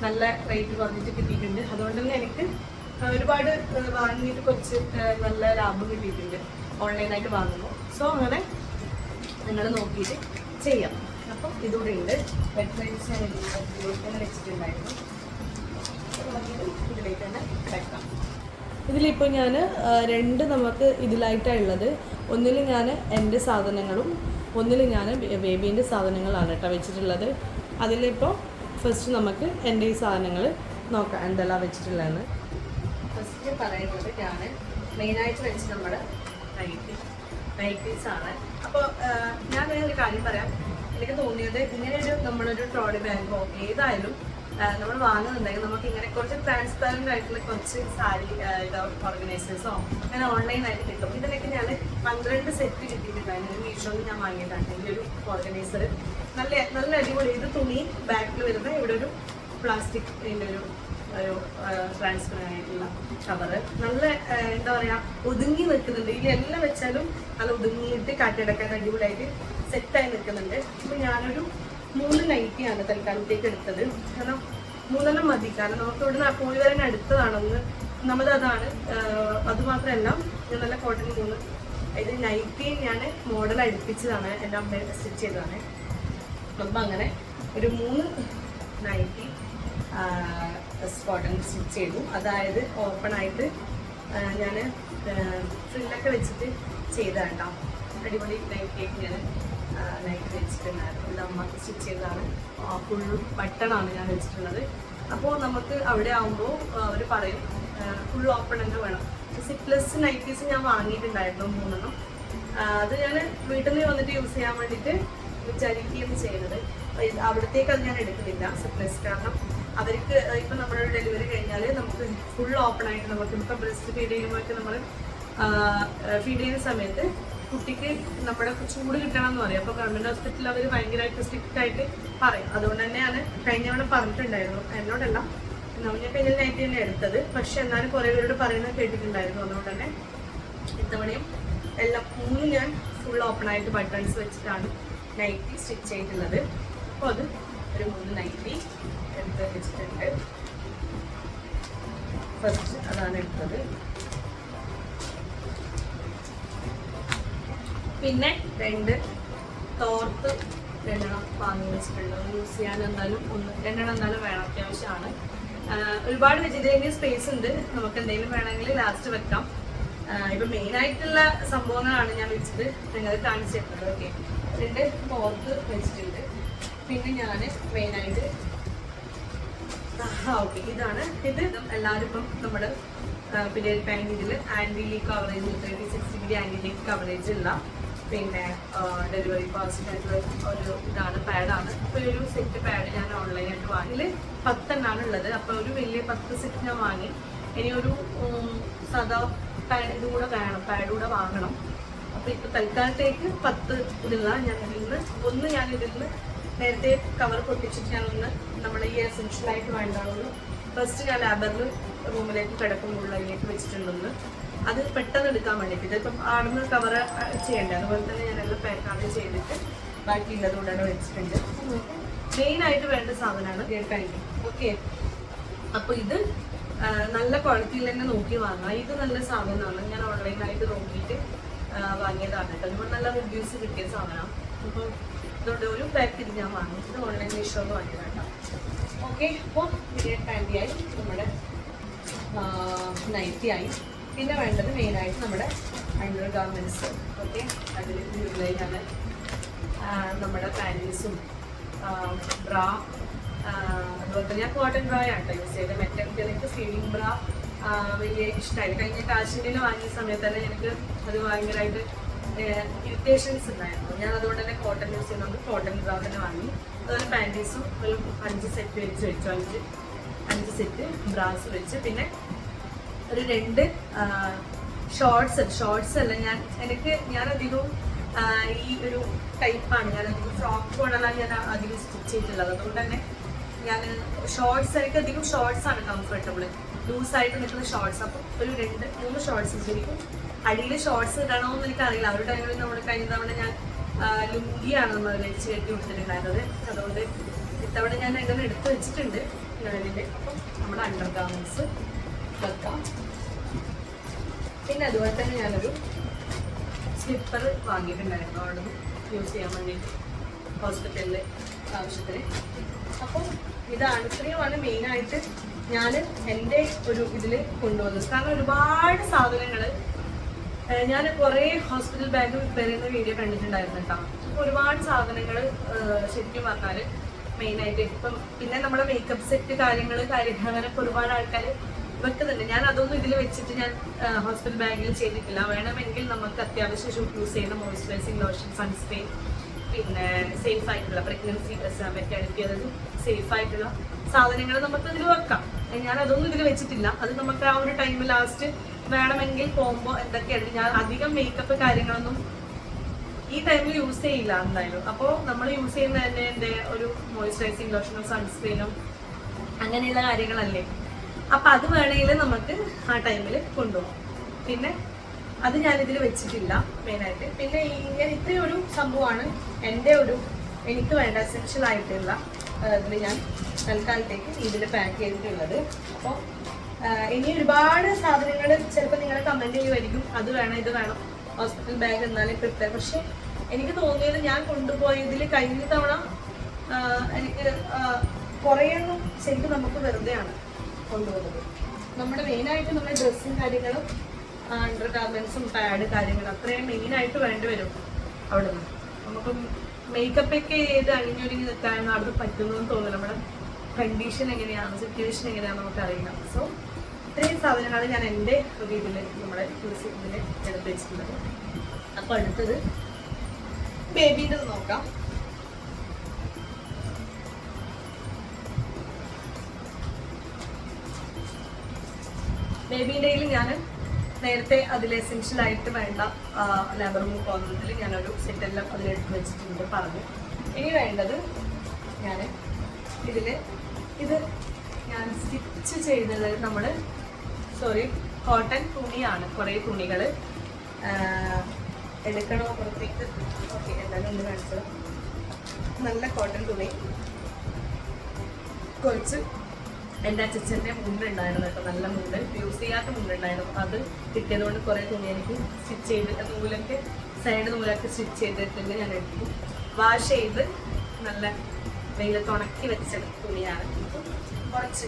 നല്ല റേറ്റ് കുറഞ്ഞിട്ട് കിട്ടിയിട്ടുണ്ട്. അതുകൊണ്ട് തന്നെ എനിക്ക് ഒരുപാട് വാങ്ങിയിട്ട് കുറച്ച് നല്ല ലാഭം കിട്ടിയിട്ടുണ്ട് ഓൺലൈനായിട്ട് വാങ്ങുമ്പോൾ. സോ അങ്ങനെ നിങ്ങൾ നോക്കിയിട്ട് ചെയ്യാം. അപ്പം ഇതുകൂടെ ഉണ്ട്. വെറ്റ് വൈപ്സ് ഞാൻ തന്നെ വെച്ചിട്ടുണ്ടായിരുന്നു. ഇതിലേക്ക് തന്നെ വെക്കാം. ഇതിലിപ്പോൾ ഞാൻ 2 നമുക്ക് ഇതിലായിട്ടാണുള്ളത്. ഒന്നിൽ ഞാൻ എൻ്റെ സാധനങ്ങളും ഒന്നിൽ ഞാൻ ബേബീൻ്റെ സാധനങ്ങളാണ് കേട്ടോ വെച്ചിട്ടുള്ളത്. അതിലിപ്പോൾ ഫസ്റ്റ് നമുക്ക് എൻ്റെ ഈ സാധനങ്ങൾ നോക്കാം എന്തെല്ലാം വെച്ചിട്ടുള്ളതെന്ന്. ഫസ്റ്റ് പറയുന്നത് ഞാൻ മെയിനായിട്ട് വെച്ച് നമ്മുടെ നൈറ്റീസാണ്. അപ്പോൾ ഞാൻ ഒരു കാര്യം പറയാം. എനിക്ക് തോന്നിയത് ഇങ്ങനെയൊരു നമ്മളൊരു ട്രോളി ബാഗോ ഏതായാലും നമ്മൾ വാങ്ങുന്നുണ്ടെങ്കിൽ നമുക്ക് ഇങ്ങനെ കുറച്ച് ട്രാൻസ്പാരൻ്റ് ആയിട്ടുള്ള കുറച്ച് സാരി ഓർഗനൈസേഴ്സോ അങ്ങനെ ഓൺലൈനായിട്ട് കിട്ടും. ഇതിനൊക്കെ ഞാൻ 12 സെറ്റ് കിട്ടിയിട്ടുണ്ടായിരുന്നു. മീഷോയിൽ ഞാൻ വാങ്ങിയതാണ് ഈ ഒരു ഓർഗനൈസർ. നല്ല നല്ല അടിപൊളി. ഇത് തുണി ബാക്കിൽ വരുന്ന ഇവിടെ ഒരു പ്ലാസ്റ്റിക് ഒരു ട്രാൻസ്പെറൻ്റ് ആയിട്ടുള്ള കവറ്. നല്ല എന്താ പറയുക, ഒതുങ്ങി നിൽക്കുന്നുണ്ട്. ഇതിലെല്ലാം വെച്ചാലും നല്ല ഒതുങ്ങിയിട്ട് കാറ്റിടക്കാൻ അടിപൊളിയായിട്ട് സെറ്റായി നിൽക്കുന്നുണ്ട്. അപ്പോൾ ഞാനൊരു 3 നൈറ്റിയാണ് തൽക്കാലത്തേക്ക് എടുത്തത്. കാരണം 3 മതി. കാരണം നമുക്ക് ഇവിടുന്ന് പോയി വരാൻ അടുത്തതാണെന്ന് നമ്മളതാണ്. അതുമാത്രമല്ല ഞാൻ നല്ല കോട്ടൺ 3 ഇത് നൈറ്റി ഞാൻ മോഡൽ അടുപ്പിച്ചതാണ്, എൻ്റെ അമ്മ സ്റ്റിച്ച് ചെയ്തതാണ്. അപ്പം അങ്ങനെ ഒരു 3 നൈറ്റി കോട്ടൺ സ്റ്റിച്ച് ചെയ്തു. അതായത് ഓപ്പണായിട്ട് ഞാൻ ഫ്രില്ലൊക്കെ വെച്ചിട്ട് ചെയ്തതാണ് കേട്ടോ. അടിപൊളി നൈറ്റിയൊക്കെ ഞാൻ നൈറ്റ് വെച്ചിട്ടുണ്ടായിരുന്നു. എൻ്റെ അമ്മ സ്റ്റിച്ച് ചെയ്തതാണ്. ഫുൾ ബട്ടണാണ് ഞാൻ വെച്ചിട്ടുള്ളത്. അപ്പോൾ നമുക്ക് അവിടെ ആകുമ്പോൾ അവർ പറയും ഫുൾ ഓപ്പൺ തന്നെ വേണം. സിപ്ലെസ് നൈറ്റീസ് ഞാൻ വാങ്ങിയിട്ടുണ്ടായിരുന്നു 3 അത് ഞാൻ വീട്ടിൽ നിന്ന് വന്നിട്ട് യൂസ് ചെയ്യാൻ വേണ്ടിയിട്ട് വിചാരിക്കുകയാണ് ചെയ്യുന്നത്. അവിടത്തേക്ക് അത് ഞാൻ എടുക്കുന്നില്ല സിപ്ലെസ്. കാരണം അവർക്ക് ഇപ്പം നമ്മുടെ ഡെലിവറി കഴിഞ്ഞാൽ നമുക്ക് ഫുൾ ഓപ്പൺ ആയിട്ട് നമുക്ക് ഇപ്പം ബ്രസ്റ്റ് ഫീഡ് ചെയ്യുമ്പോഴൊക്കെ നമ്മൾ ഫീഡ് ചെയ്യുന്ന സമയത്ത് കുട്ടിക്ക് നമ്മുടെ ചൂട് കിട്ടണം എന്ന് പറയും. അപ്പോൾ ഗവൺമെൻറ് ഹോസ്പിറ്റലിൽ അവർ ഭയങ്കരമായിട്ട് സ്ട്രിക്റ്റ് ആയിട്ട് പറയും. അതുകൊണ്ട് തന്നെയാണ് കഴിഞ്ഞവണ പറഞ്ഞിട്ടുണ്ടായിരുന്നു. എന്നോടല്ല, ഞാൻ കഴിഞ്ഞ നൈറ്റ് തന്നെ എടുത്തത്. പക്ഷെ എന്നാലും കുറേ പേരോട് പറയുന്നത് കേട്ടിട്ടുണ്ടായിരുന്നു. അതുകൊണ്ട് തന്നെ ഇത്തവണയും എല്ലാം 3 ഞാൻ ഫുൾ ഓപ്പൺ ആയിട്ട് ബട്ടൺസ് വെച്ചിട്ടാണ് നൈറ്റി സ്റ്റിച്ച് ചെയ്തിട്ടുള്ളത്. അപ്പോൾ അത് ഒരു 3 നൈറ്റി എടുത്ത് വെച്ചിട്ടുണ്ട്. ഫസ്റ്റ് അതാണ് എടുത്തത്. പിന്നെ 2 തോർത്ത് 2 വാങ്ങി വെച്ചിട്ടുണ്ട്. യൂസ് ചെയ്യാൻ എന്തായാലും 2 എന്തായാലും വേണം, അത്യാവശ്യമാണ്. ഒരുപാട് വെജിറ്റേറിയൻ സ്പേസ് ഉണ്ട്. നമുക്ക് എന്തെങ്കിലും വേണമെങ്കിൽ ലാസ്റ്റ് വെക്കാം. ഇപ്പം മെയിനായിട്ടുള്ള സംഭവങ്ങളാണ് ഞാൻ വെച്ചിട്ട് നിങ്ങൾക്ക് കാണിച്ചു തരുന്നത്. ഓക്കെ, 2 തോർത്ത് വെച്ചിട്ടുണ്ട്. പിന്നെ ഞാൻ മെയിനായിട്ട് ഓക്കെ ഇതാണ്. ഇത് എല്ലാവരും ഇപ്പം നമ്മൾ പീരിയഡ് പാൻറ് ഇതിൽ anti leak coverage 36 anti leak coverage ഉള്ള പിന്നെ ഡെലിവറി ഫാസ്റ്റ് ആയിട്ടുള്ള ഒരു ഇതാണ്, പാഡാണ്. അപ്പോൾ ഒരു സെറ്റ് പാഡ് ഞാൻ ഓൺലൈനായിട്ട് വാങ്ങി. ഇതിൽ 10 എണ്ണമാണ് ഉള്ളത്. അപ്പോൾ ഒരു വലിയ 10 സെറ്റ് ഞാൻ വാങ്ങി. ഇനി ഒരു സാധാ ഇതും കൂടെ വേണം, പാഡ് കൂടെ വാങ്ങണം. അപ്പോൾ ഇപ്പോൾ തൽക്കാലത്തേക്ക് 10 ഇതില്ല. ഞാൻ ഇതിൽ നിന്ന് നേരത്തെ കവർ പൊട്ടിച്ചിട്ട് ഞാനൊന്ന് നമ്മുടെ ഈ എസെൻഷ്യലായിട്ട് വേണ്ടാവുള്ളൂ. ഫസ്റ്റ് ഞാൻ ലാബറിൽ റൂമിലേക്ക് കിടക്കുമ്പോൾ അതിലേക്ക് വെച്ചിട്ടുണ്ടെന്ന് അത് പെട്ടെന്ന് എടുക്കാൻ വേണ്ടിയിട്ട്. ഇതിപ്പം ആടുന്ന് കവർ ചെയ്യണ്ടേ, അതുപോലെ തന്നെ ഞാനെല്ലാം പാക്കാണ് ചെയ്തിട്ട് ബാക്കിയുള്ളത് കൊണ്ടാണ് വെച്ചിട്ടുണ്ട്. മെയിനായിട്ട് വേണ്ട സാധനമാണ് പാൻറ്. ഓക്കെ, അപ്പോൾ ഇത് നല്ല ക്വാളിറ്റിയിൽ തന്നെ നോക്കി വാങ്ങാം. ഇത് നല്ല സാധനമാണ്. ഞാൻ ഓൺലൈനായിട്ട് നോക്കിയിട്ട് വാങ്ങിയതാണ് കേട്ടോ. അതുകൊണ്ട് നല്ല റിവ്യൂസ് കിട്ടിയ സാധനമാണ്. അപ്പോൾ അതുകൊണ്ട് ഒരു പാക്കറ്റ് ഞാൻ വാങ്ങിച്ചത് ഓൺലൈൻ മീഷോന്ന് വാങ്ങിയതാണ്. ഓക്കെ, അപ്പോൾ പീരിയഡ് പാൻറ്റിയായി, നമ്മുടെ നൈറ്റിയായി. പിന്നെ വേണ്ടത് മെയിനായിട്ട് നമ്മുടെ അണ്ടർ ഗാർമെൻറ്റ്സ്. ഓക്കെ, അതിൽ ഞാൻ നമ്മുടെ പാൻറ്റീസും ബ്രാ, അതുപോലെ തന്നെ ഞാൻ കോട്ടൺ ബ്രാ ആണ് യൂസ് ചെയ്തത്. മെറ്റൽ എനിക്ക് ഫീഡിങ് ബ്രാ വലിയ ഇഷ്ടമായി. കഴിഞ്ഞ കാശ്മീരിൽ വാങ്ങിയ സമയത്ത് തന്നെ എനിക്ക് അത് ഭയങ്കരമായിട്ട് ഇറിറ്റേഷൻസ് ഉണ്ടായിരുന്നു. ഞാൻ അതുകൊണ്ട് തന്നെ കോട്ടൺ യൂസ് ചെയ്യുന്നത് കോട്ടൺ ബ്രാ തന്നെ വാങ്ങി. അതുപോലെ പാൻറ്റീസും ഒരു 5 സെറ്റ് വെച്ചു. 5 സെറ്റ് ബ്രാസ് വെച്ച്. പിന്നെ ഒരു 2 ഷോർട്സ് അല്ല, ഞാൻ അധികവും ഈ ഒരു ടൈപ്പാണ് ഞാനധികം ഫ്രോക്ക് മോഡലാണ് ഞാൻ അധികം സ്റ്റിച്ച് ചെയ്തിട്ടുള്ളത്. അതുകൊണ്ട് തന്നെ ഞാൻ ഷോർട്സ്, എനിക്ക് അധികം ഷോർട്സാണ് കംഫർട്ടബിൾ, ലൂസായിട്ട് നിൽക്കുന്ന ഷോർട്സ്. അപ്പം ഒരു 2-3 ഷോർട്സ് ശരിക്കും. അടിയിൽ ഷോർട്സ് ഇടണമെന്ന് എനിക്കറിയില്ല. ആ ഒരു ടൈമിൽ നമ്മൾ കഴിഞ്ഞ തവണ ഞാൻ ലുങ്കിയാണ് നമ്മൾ വെച്ച് കെട്ടി കൊടുത്തിട്ടുണ്ടായിരുന്നത്. അതുകൊണ്ട് ഇത്തവണ ഞാൻ അങ്ങനെ എടുത്ത് വെച്ചിട്ടുണ്ട് ഇതിൻ്റെ. അപ്പം നമ്മുടെ അണ്ടർ ഗാർമെൻറ്റ്സ് വെക്കാം. പിന്നെ അതുപോലെ തന്നെ ഞാനൊരു സ്ലിപ്പർ വാങ്ങിയിട്ടുണ്ടായിരുന്നു അവിടെ നിന്ന് യൂസ് ചെയ്യാൻ വേണ്ടിയിട്ട് ഹോസ്പിറ്റലിലെ ആവശ്യത്തിന്. അപ്പം ഇത്രയുമാണ് മെയിനായിട്ട് ഞാൻ എൻ്റെ ഒരു ഇതിൽ കൊണ്ടുവന്നത്. കാരണം ഒരുപാട് സാധനങ്ങൾ ഞാൻ കുറേ ഹോസ്പിറ്റൽ ബാഗ് പ്രിപ്പയർ ചെയ്യുന്ന വീഡിയോ കണ്ടിട്ടുണ്ടായിരുന്നു കേട്ടോ. അപ്പോൾ ഒരുപാട് സാധനങ്ങൾ ശരിക്കും പറഞ്ഞാൽ മെയിനായിട്ട് ഇപ്പം പിന്നെ നമ്മുടെ മേക്കപ്പ് സെറ്റ് അങ്ങനെയൊക്കെ ഒരുപാട് ആൾക്കാർ വെക്കുന്നുണ്ട്. ഞാൻ അതൊന്നും ഇതിൽ വെച്ചിട്ട് ഞാൻ ഹോസ്പിറ്റൽ ബാഗിൽ ചെയ്തിട്ടില്ല. വേണമെങ്കിൽ നമുക്ക് അത്യാവശ്യം യൂസ് ചെയ്യുന്ന മോയ്സ്ചറൈസിങ് ലോഷൻ, സൺസ്ക്രീൻ, പിന്നെ സേഫ് ആയിട്ടുള്ള പ്രഗ്നൻസി മെറ്റേണിറ്റി, അതായത് സേഫ് ആയിട്ടുള്ള സാധനങ്ങൾ നമുക്ക് ഇതിൽ വെക്കാം. ഞാൻ അതൊന്നും ഇതിൽ വെച്ചിട്ടില്ല. അത് നമുക്ക് ആ ഒരു ടൈം ലാസ്റ്റ് വേണമെങ്കിൽ പോകുമ്പോൾ എന്തൊക്കെയാണ്, ഞാൻ അധികം മേക്കപ്പ് കാര്യങ്ങളൊന്നും ഈ ടൈമിൽ യൂസ് ചെയ്യില്ല എന്തായാലും. അപ്പോൾ നമ്മൾ യൂസ് ചെയ്യുന്ന തന്നെ എൻ്റെ ഒരു മോയ്സ്ചറൈസിങ് ലോഷനും സൺസ്ക്രീനും അങ്ങനെയുള്ള കാര്യങ്ങളല്ലേ. അപ്പം അത് വേണമെങ്കിൽ നമുക്ക് ആ ടൈമിൽ കൊണ്ടുപോകാം. പിന്നെ അത് ഞാനിതിൽ വെച്ചിട്ടില്ല മെയിനായിട്ട്. പിന്നെ ഇങ്ങനെ ഇത്രയും ഒരു സംഭവമാണ് എനിക്ക് വേണ്ട എസെൻഷ്യൽ ആയിട്ടുള്ള ഇതിൽ ഞാൻ തൽക്കാലത്തേക്ക് ഇതിൽ പാക്ക് ചെയ്തിട്ടുള്ളത്. അപ്പോൾ ഇനി ഒരുപാട് സാധനങ്ങൾ ചിലപ്പോൾ നിങ്ങൾ കമൻറ്റ് ചെയ്യുമായിരിക്കും, അത് വേണം ഇത് വേണം, ഹോസ്പിറ്റൽ ബാഗ് എന്നാലും പ്രിപ്പയർ. പക്ഷെ എനിക്ക് തോന്നിയത് ഞാൻ കൊണ്ടുപോയതിൽ കഴിഞ്ഞ തവണ എനിക്ക് കുറേയൊന്നും ശരിക്കും നമുക്ക് വെറുതെയാണ് കൊണ്ടുപോകുന്നത്. നമ്മുടെ മെയിനായിട്ട് നമ്മുടെ ഡ്രസ്സും കാര്യങ്ങളും അണ്ടർ ഗാർമെൻറ്റ്സും പാഡ് കാര്യങ്ങളും അത്രയും മെയിനായിട്ട് വേണ്ടി വരും അവിടെ നിന്ന്. നമുക്ക് മേക്കപ്പൊക്കെ ചെയ്ത് അണിഞ്ഞൊരുങ്ങി നിൽക്കാനൊന്നും അവിടെ പറ്റുന്നതെന്ന് തോന്നില്ല. നമ്മുടെ കണ്ടീഷൻ എങ്ങനെയാണ്, സിറ്റുവേഷൻ എങ്ങനെയാണെന്ന് നമുക്കറിയില്ല. സോ ഇത്രയും സാധനങ്ങൾ ഞാൻ എൻ്റെ ഒരു ഇതിൽ നമ്മുടെ ഇതിൽ എടുത്ത് വെച്ചിട്ടുള്ളത്. അപ്പോൾ അടുത്തത് ബേബീൻ്റെ നോക്കാം. ബേബീൻ്റെയിൽ ഞാൻ നേരത്തെ അതിൽ എസെൻഷ്യലായിട്ട് വേണ്ട ലേബർ റൂം പോകുന്നതിൽ ഞാനൊരു സെറ്റെല്ലാം അതിലെടുത്ത് വെച്ചിട്ടുണ്ട് പറഞ്ഞു. ഇനി വേണ്ടത് ഇത് ഞാൻ സ്റ്റിച്ച് ചെയ്തത് കോട്ടൺ തുണിയാണ്. കുറേ തുണികൾ എടുക്കണോ പുറത്തേക്ക്? ഓക്കെ, എന്തായാലും ഒന്ന് കാണിച്ചത്. നല്ല കോട്ടൺ തുണി, കുറച്ച് എൻ്റെ അച്ഛൻ്റെ മുണ്ടുണ്ടായിരുന്നു കേട്ടോ, നല്ല മുണ്ട്, യൂസ് ചെയ്യാത്ത മുണ്ടുണ്ടായിരുന്നു. അത് കിട്ടിയതുകൊണ്ട് കുറേ തുണി എനിക്ക് സ്റ്റിച്ച് ചെയ്തിട്ട് നൂലൊക്കെ സൈഡ് നൂലൊക്കെ സ്റ്റിച്ച് ചെയ്തിട്ടുണ്ട്. ഞാൻ എടുത്തു വാഷ് ചെയ്ത് നല്ല വെയിലത്ത് ഉണക്കി വെച്ച തുണിയാണ്. കുറച്ച്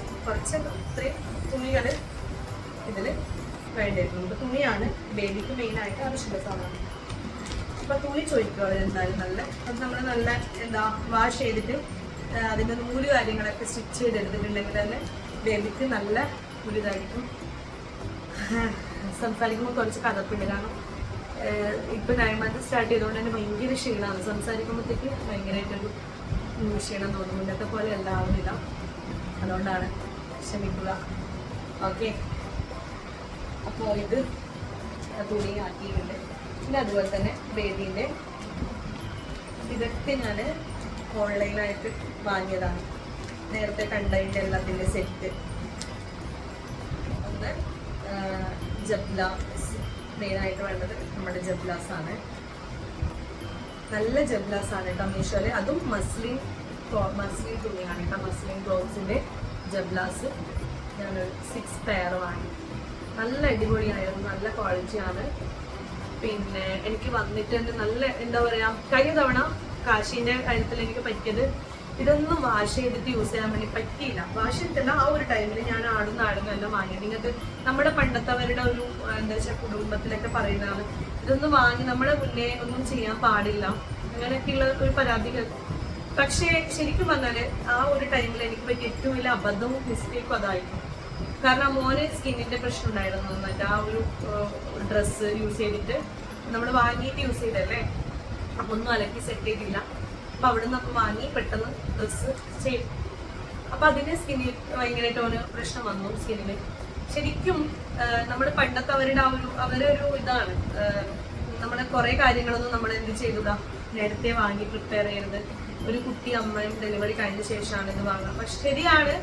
ഇത്രയും തുണികൾ ഇതിൽ വേണ്ടിയിരുന്നു. നമുക്ക് തുണിയാണ് ബേബിക്ക് മെയിനായിട്ട് ആവശ്യമുള്ള സാധനം. അപ്പോൾ തുണി ചോദിക്കുക എന്തായാലും അത് നമ്മൾ വാഷ് ചെയ്തിട്ട് അതിൻ്റെ നൂല് കാര്യങ്ങളൊക്കെ സ്റ്റിച്ച് ചെയ്തെടുത്തിട്ടുണ്ടെങ്കിൽ തന്നെ ബേബിക്ക് നല്ല ഒരു ഇതായിരിക്കും. സംസാരിക്കുമ്പോൾ കുറച്ച് കഥപ്പുണ്ട്, കാരണം ഇപ്പം 9 months സ്റ്റാർട്ട് ചെയ്തുകൊണ്ട് തന്നെ ഭയങ്കര ക്ഷീണമാണ്. സംസാരിക്കുമ്പോഴത്തേക്ക് ഭയങ്കരമായിട്ടൊരു ക്ഷീണം തോന്നും. മുന്നത്തെ പോലെ എല്ലാവുന്നില്ല, അതുകൊണ്ടാണ്, ക്ഷമിക്കുക. ഓക്കെ, അപ്പോൾ ഇത് തുണി ആക്കിയിട്ടുണ്ട്. പിന്നെ അതുപോലെ തന്നെ ബേബീൻ്റെ ഇതൊക്കെ ഞാൻ ഓൺലൈനായിട്ട് വാങ്ങിയതാണ്. നേരത്തെ കണ്ടതിൻ്റെ എല്ലാത്തിൻ്റെ സെറ്റ്. ഒന്ന് ജബ്ലാസ്, മെയിനായിട്ട് വേണ്ടത് നമ്മുടെ ജബ്ലാസാണ്. നല്ല ജബ്ലാസാണ് കേട്ടോ മീഷോയിൽ. അതും മസ്ലിൻ തുണിയാണ് കേട്ടോ. മസ്ലിൻ ക്ലോത്ത്സിൻ്റെ ജബ്ലാസ് ഞാനൊരു 6 പെയർ വാങ്ങി. നല്ല അടിപൊളിയായിരുന്നു, നല്ല ക്വാളിറ്റിയാണ്. പിന്നെ എനിക്ക് വന്നിട്ട് തന്നെ നല്ല എന്താ പറയുക, കഴിഞ്ഞ തവണ കാശീൻ്റെ കാര്യത്തിൽ എനിക്ക് പറ്റിയത് ഇതൊന്നും വാഷ് ചെയ്തിട്ട് യൂസ് ചെയ്യാൻ വേണ്ടി പറ്റിയില്ല. വാഷ് ചെയ്തിട്ടില്ല, ആ ഒരു ടൈമിൽ ഞാൻ ആടുന്നു എല്ലാം വാങ്ങിയത്. നിങ്ങൾക്ക് നമ്മുടെ പണ്ടത്തവരുടെ ഒരു എന്താ വെച്ചാൽ കുടുംബത്തിലൊക്കെ പറയുന്നതാണ്, ഇതൊന്നും വാങ്ങി നമ്മുടെ മുന്നേ ഒന്നും ചെയ്യാൻ പാടില്ല അങ്ങനെയൊക്കെയുള്ള ഒരു പരാതികൾ. പക്ഷേ ശരിക്കും പറഞ്ഞാൽ ആ ഒരു ടൈമിൽ എനിക്ക് പറ്റിയ ഏറ്റവും വലിയ അബദ്ധവും മിസ്റ്റേക്കും അതായിരുന്നു. കാരണം മോന് സ്കിന്നിൻ്റെ പ്രശ്നം ഉണ്ടായിരുന്നു. എന്നിട്ട് ആ ഒരു ഡ്രസ്സ് യൂസ് ചെയ്തിട്ട് നമ്മൾ വാങ്ങിയിട്ട് യൂസ് ചെയ്തല്ലേ, അപ്പോൾ ഒന്നും അലക്കി സെറ്റ് ചെയ്തില്ല. അപ്പോൾ അവിടെ നിന്ന് അപ്പോൾ വാങ്ങി പെട്ടെന്ന് ഡ്രസ്സ് ചെയ്തു. അപ്പോൾ അതിന് സ്കിന്നിൽ ഭയങ്കരമായിട്ട് ഓന് പ്രശ്നം വന്നു സ്കിന്നിന്. ശരിക്കും നമ്മുടെ പണ്ടത്തെ അവരുടെ ഒരു ഇതാണ്, നമ്മുടെ കുറേ കാര്യങ്ങളൊന്നും നമ്മൾ എന്ത് ചെയ്തുകൂടാ, നേരത്തെ വാങ്ങി പ്രിപ്പയർ ചെയ്യരുത്. ഒരു കുട്ടി അമ്മയും ഡെലിവറി കഴിഞ്ഞ ശേഷമാണ് ഇത് വാങ്ങുക. പക്ഷെ ശരിയാണ്,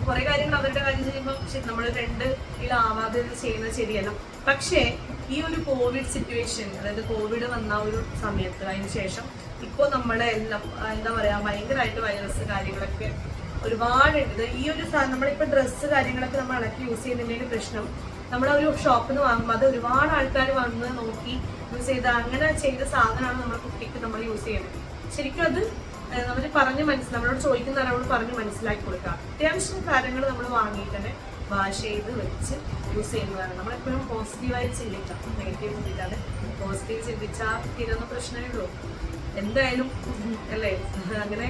കുറേ കാര്യങ്ങൾ അവരുടെ കാര്യം ചെയ്യുമ്പോൾ നമ്മൾ 2 ചെയ്യുന്നത് ശരിയല്ല. പക്ഷേ ഈ ഒരു കോവിഡ് സിറ്റുവേഷൻ, അതായത് കോവിഡ് വന്ന ഒരു സമയത്ത് അതിന് ശേഷം ഇപ്പോൾ നമ്മളെ എല്ലാം എന്താ പറയുക, ഭയങ്കരമായിട്ട് വൈറസ് കാര്യങ്ങളൊക്കെ ഒരുപാടുണ്ട്. ഈ ഒരു നമ്മളിപ്പോൾ ഡ്രസ്സ് കാര്യങ്ങളൊക്കെ നമ്മൾ ഇളക്കി യൂസ് ചെയ്യുന്നതിൻ്റെ പ്രശ്നം, നമ്മളൊരു ഷോപ്പിൽ നിന്ന് വാങ്ങുമ്പോൾ അത് ഒരുപാട് ആൾക്കാർ വന്ന് നോക്കി യൂസ് ചെയ്ത് അങ്ങനെ ചെയ്ത സാധനമാണ് നമ്മുടെ കുട്ടിക്ക് നമ്മൾ യൂസ് ചെയ്യുന്നത്. ശരിക്കും അത് നമ്മൾ നമ്മളോട് ചോദിക്കുന്ന ഒരാളോട് പറഞ്ഞ് മനസ്സിലാക്കി കൊടുക്കുക. അത്യാവശ്യം കാര്യങ്ങൾ നമ്മൾ വാങ്ങിയിട്ട് തന്നെ വാഷ് ചെയ്ത് വെച്ച് യൂസ് ചെയ്യുന്നതാണ്. നമ്മളെപ്പോഴും പോസിറ്റീവായി ചിന്തിക്കാം, നെഗറ്റീവ് ചിന്തിക്കാതെ പോസിറ്റീവ് ചിന്തിച്ചാൽ തീരുന്ന പ്രശ്നമേ ഉള്ളൂ എന്തായാലും, അല്ലേ? അങ്ങനെ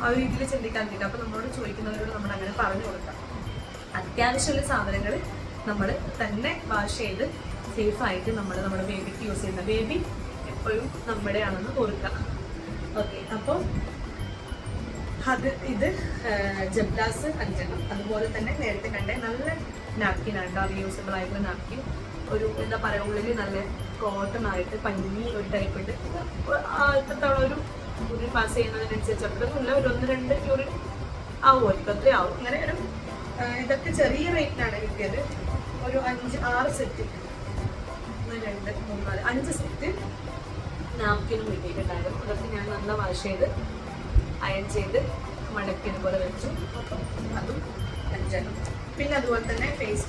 ആ ഒരു രീതിയിൽ ചിന്തിക്കാതിരിക്കുക. അപ്പോൾ നമ്മളോട് ചോദിക്കുന്നവരോട് നമ്മൾ അങ്ങനെ പറഞ്ഞു കൊടുക്കാം. അത്യാവശ്യമുള്ള സാധനങ്ങൾ നമ്മൾ തന്നെ വാഷ് ചെയ്ത് സേഫായിട്ട് നമ്മുടെ ബേബിക്ക് യൂസ് ചെയ്യുന്ന, ബേബി എപ്പോഴും നമ്മുടെ ആണെന്ന് ഓർക്കുക. ഓക്കെ, അപ്പോൾ ഇത് ജബ്ലാസ് 5 അതുപോലെ തന്നെ നേരത്തെ കണ്ട നല്ല നാപ്കിനാണ് കേട്ടോ, റീയൂസബിൾ ആയിട്ടുള്ള നാപ്കിൻ. ഒരു എന്താ പറയുക, ഉള്ളിൽ നല്ല കോട്ടൺ ആയിട്ട് പഞ്ഞി ഒരു ടൈപ്പ് ഉണ്ട്. ഇത്രത്തോളം ഒരു പാസ് ചെയ്യുന്നതിനനുസരിച്ച് അപ്പോഴൊന്നുമില്ല, ഒരു 1-2 യൂറിൻ ആവുമായിരിക്കും, അത്രയും ആവും. അങ്ങനെ ഒരു ഇതൊക്കെ ചെറിയ റേറ്റിനാണ് കിട്ടിയത്. ഒരു 5-6 സെറ്റ്, 1 2 3 4 5 സെറ്റ് നാപ്കിനും കിട്ടിയിട്ടുണ്ടായിരുന്നു. അതൊക്കെ ഞാൻ നല്ല വാഷ് ചെയ്ത് അയൺ ചെയ്ത് മടക്കിയത് പോലെ വെച്ചു. അപ്പം അതും 5. പിന്നെ അതുപോലെ തന്നെ ഫേസ്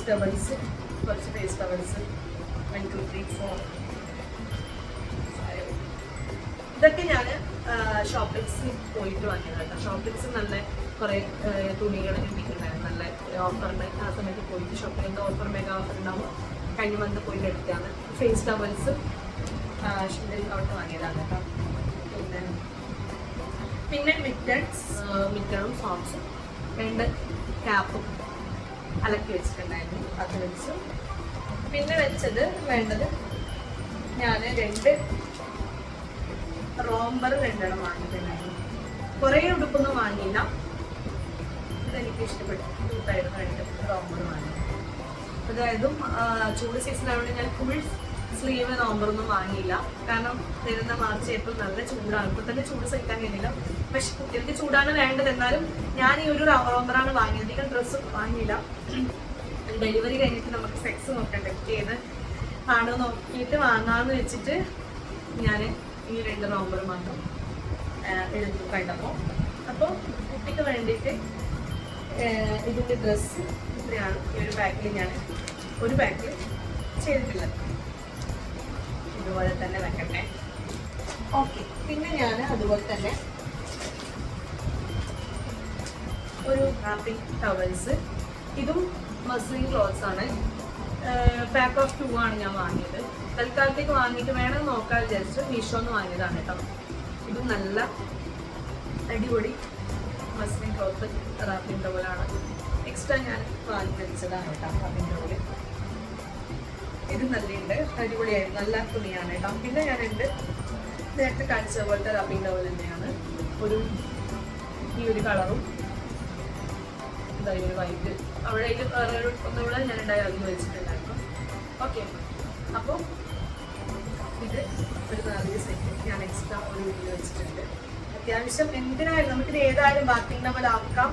ടവൽസ്, കുറച്ച് ഫേസ് ടവൽസ് 1 2 3 4 ഇതൊക്കെ ഞാൻ ഷോപ്പിക്സിൽ പോയിട്ട് വാങ്ങിയതാണ് കേട്ടോ. ഷോപ്പിക്സ് നല്ല കുറേ തുണികൾ കിട്ടിയിട്ടുണ്ടായിരുന്നു, നല്ല ഓഫറിന്. ആ സമയത്ത് പോയിട്ട് ഷോപ്പിൽ എന്തോ ഓഫർ, മെഗാ ഓഫർ ഉണ്ടാവും, കഴിഞ്ഞ മന്ത് പോയിട്ട് എടുത്താണ്. ഫേസ് ടവൽസ് അവിടെ വാങ്ങിയതാണ് കേട്ടോ. പിന്നെ മിറ്റണും സോക്സും 2 ക്യാപ്പും അലക്കി വെച്ചിട്ടുണ്ടായിരുന്നു, അത് വെച്ചു. പിന്നെ വെച്ചത് വേണ്ടത് ഞാൻ 2 റോംബർ 2 വാങ്ങിയിട്ടുണ്ടായിരുന്നു. കുറേ ഉടുപ്പൊന്നും വാങ്ങിയില്ല, ഇതെനിക്ക് ഇഷ്ടപ്പെട്ടു, ക്യൂട്ടായിരുന്നു 2 റോംബർ വാങ്ങി. അതായത് ചൂട് സീസണായതുകൊണ്ട് ഞാൻ ഫുൾ സ്ലീവ് റോംബറൊന്നും വാങ്ങിയില്ല, കാരണം വരുന്ന മാർച്ച് ഏപ്രിൽ നല്ല ചൂടാണ്. ഇപ്പോൾ തന്നെ ചൂട് സഹിക്കാൻ കഴിയില്ല, പക്ഷെ കുട്ടികൾക്ക് ചൂടാണ് വേണ്ടത്. എന്നാലും ഞാൻ ഈ ഒരു റോംബറാണ് വാങ്ങിയത്, അധികം ഡ്രസ്സും വാങ്ങിയില്ല. ഡെലിവറി കഴിഞ്ഞിട്ട് നമുക്ക് സെക്സ് നോക്കണ്ടേ, ഏത് ആണോ നോക്കിയിട്ട് വാങ്ങാമെന്ന് വെച്ചിട്ട് ഞാൻ ഈ 2 റോംബർ മാത്രം എടുത്തു കണ്ടപ്പോൾ. അപ്പോൾ കുട്ടിക്ക് വേണ്ടിയിട്ട് ഇതിൻ്റെ ഡ്രസ്സ് ഇത്രയാണ് ഈ ഒരു പാക്കിൽ ഞാൻ ഒരു പാക്കിൽ ചെയ്തിട്ടുള്ളത്. ഇതുപോലെ തന്നെ വെക്കട്ടെ. ഓക്കെ, പിന്നെ ഞാൻ അതുപോലെ തന്നെ ഒരു റാപ്പിംഗ് ടവൽസ്, ഇതും മസ്ലിൻ ക്ലോത്ത്സ് ആണ്. പാക്ക് ഓഫ് 2 ആണ് ഞാൻ വാങ്ങിയത്. തൽക്കാലത്തേക്ക് വാങ്ങിയിട്ട് വേണം നോക്കാൻ വിചാരിച്ചു മീഷോന്ന് വാങ്ങിയതാണ് കേട്ടോ. ഇതും നല്ല അടിപൊളി മസ്ലിൻ ക്ലോത്ത് റാപ്പിംഗ് ടവലാണ്. എക്സ്ട്രാ ഞാൻ വാങ്ങി വെച്ചതാണ് കേട്ടോ റാപ്പിംഗ് ടവല്. ഇത് നല്ലുണ്ട്, അടിപൊളിയായിരുന്നു, നല്ല തുണിയാണ് കേട്ടോ. പിന്നെ ഞാൻ നേരത്തെ കാണിച്ച പോലത്തെ റാപ്പിംഗ് ടവൽ തന്നെയാണ്, ഈ ഒരു കളറും ഇതായി വൈറ്റ്. അവിടെ ഒന്നുകൂടെ ഞാൻ അതിൽ വെച്ചിട്ടുണ്ടായിരുന്നു. ഓക്കെ, അപ്പോൾ ഇത് ഒരു 4 സെറ്റ് ഞാൻ എക്സ്ട്രാ ഒരു വീട്ടിൽ വെച്ചിട്ടുണ്ട്. അത്യാവശ്യം എന്തിനായാലും നമുക്കിത് ഏതായാലും ബാക്കിംഗ് ടവൽ ആക്കാം,